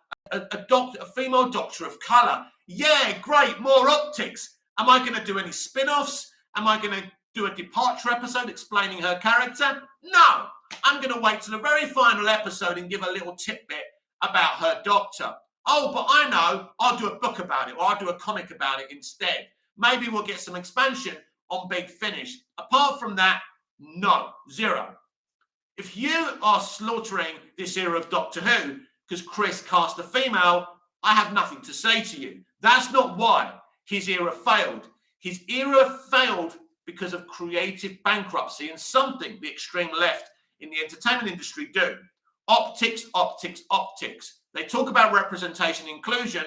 doctor of colour. Yeah, great, more optics. Am I going to do any spin-offs? Am I going to do a departure episode explaining her character? No, I'm going to wait to the very final episode and give a little tidbit about her Doctor. Oh, but I know, I'll do a book about it, or I'll do a comic about it instead. Maybe we'll get some expansion on Big Finish. Apart from that, no, zero. If you are slaughtering this era of Doctor Who because Chris cast a female, I have nothing to say to you. That's not why his era failed. His era failed because of creative bankruptcy and something the extreme left in the entertainment industry do. Optics, optics, optics. They talk about representation, inclusion,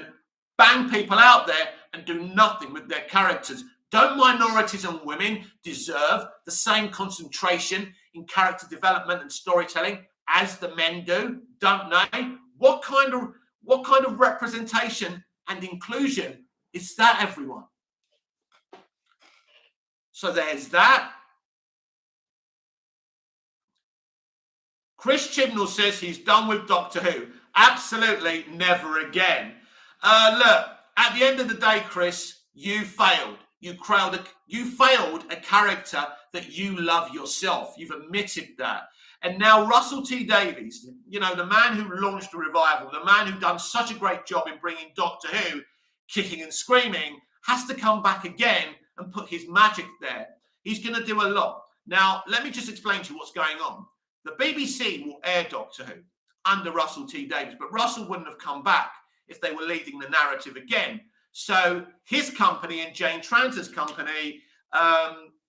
bang people out there and do nothing with their characters. Don't minorities and women deserve the same concentration in character development and storytelling as the men do? Don't they? What kind of representation and inclusion is that, everyone? So there's that. Chris Chibnall says he's done with Doctor Who. Absolutely never again. Look, at the end of the day, Chris, You failed. You failed a character that you love yourself. You've admitted that. And now Russell T Davies, you know, the man who launched the revival, the man who done such a great job in bringing Doctor Who kicking and screaming, has to come back again and put his magic there. He's going to do a lot. Now, let me just explain to you what's going on. The BBC will air Doctor Who under Russell T Davies, but Russell wouldn't have come back if they were leading the narrative again. So his company and Jane Tranter's company,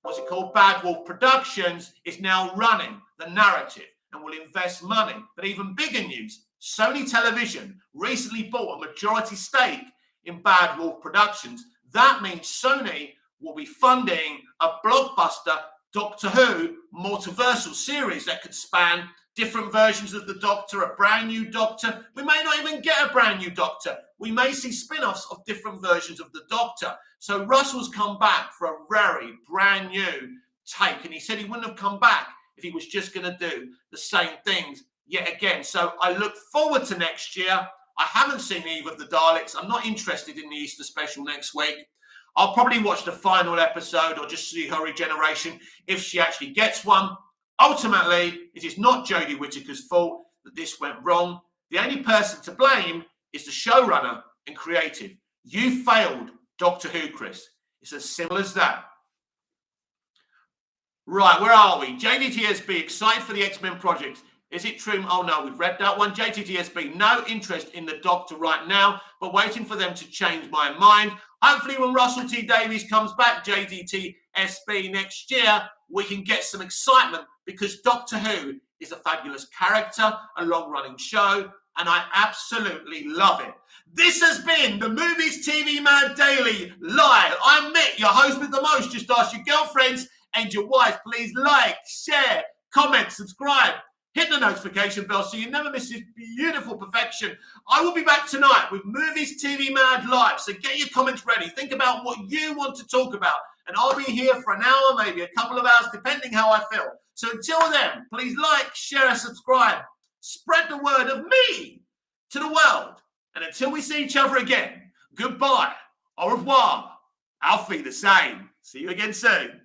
what's it called? Bad Wolf Productions, is now running the narrative and will invest money. But even bigger news, Sony Television recently bought a majority stake in Bad Wolf Productions. That means Sony will be funding a blockbuster Doctor Who multiversal series that could span different versions of the Doctor, a brand new Doctor. We may not even get a brand new Doctor. We may see spin-offs of different versions of the Doctor. So Russell's come back for a very brand new take. And he said he wouldn't have come back if he was just going to do the same things yet again. So I look forward to next year. I haven't seen Eve of the Daleks. I'm not interested in the Easter special next week. I'll probably watch the final episode or just see her regeneration if she actually gets one. Ultimately, it is not Jodie Whittaker's fault that this went wrong. The only person to blame is the showrunner and creative. You failed Doctor Who, Chris. It's as simple as that. Right, where are we? JDTSB, excited for the X-Men project. Is it true? Oh, no, we've read that one. JTTSB, no interest in the Doctor right now, but waiting for them to change my mind. Hopefully when Russell T Davies comes back, JDTSB, next year, we can get some excitement because Doctor Who is a fabulous character, a long-running show, and I absolutely love it. This has been the Movies TV Mad Daily Live. I'm Mick, your host with the most. Just ask your girlfriends and your wife, please like, share, comment, subscribe. Hit the notification bell so you never miss this beautiful perfection. I will be back tonight with Movies TV Mad Live. So get your comments ready. Think about what you want to talk about. And I'll be here for an hour, maybe a couple of hours, depending how I feel. So until then, please like, share, and subscribe. Spread the word of me to the world. And until we see each other again, goodbye, au revoir, auf Wiedersehen. See you again soon.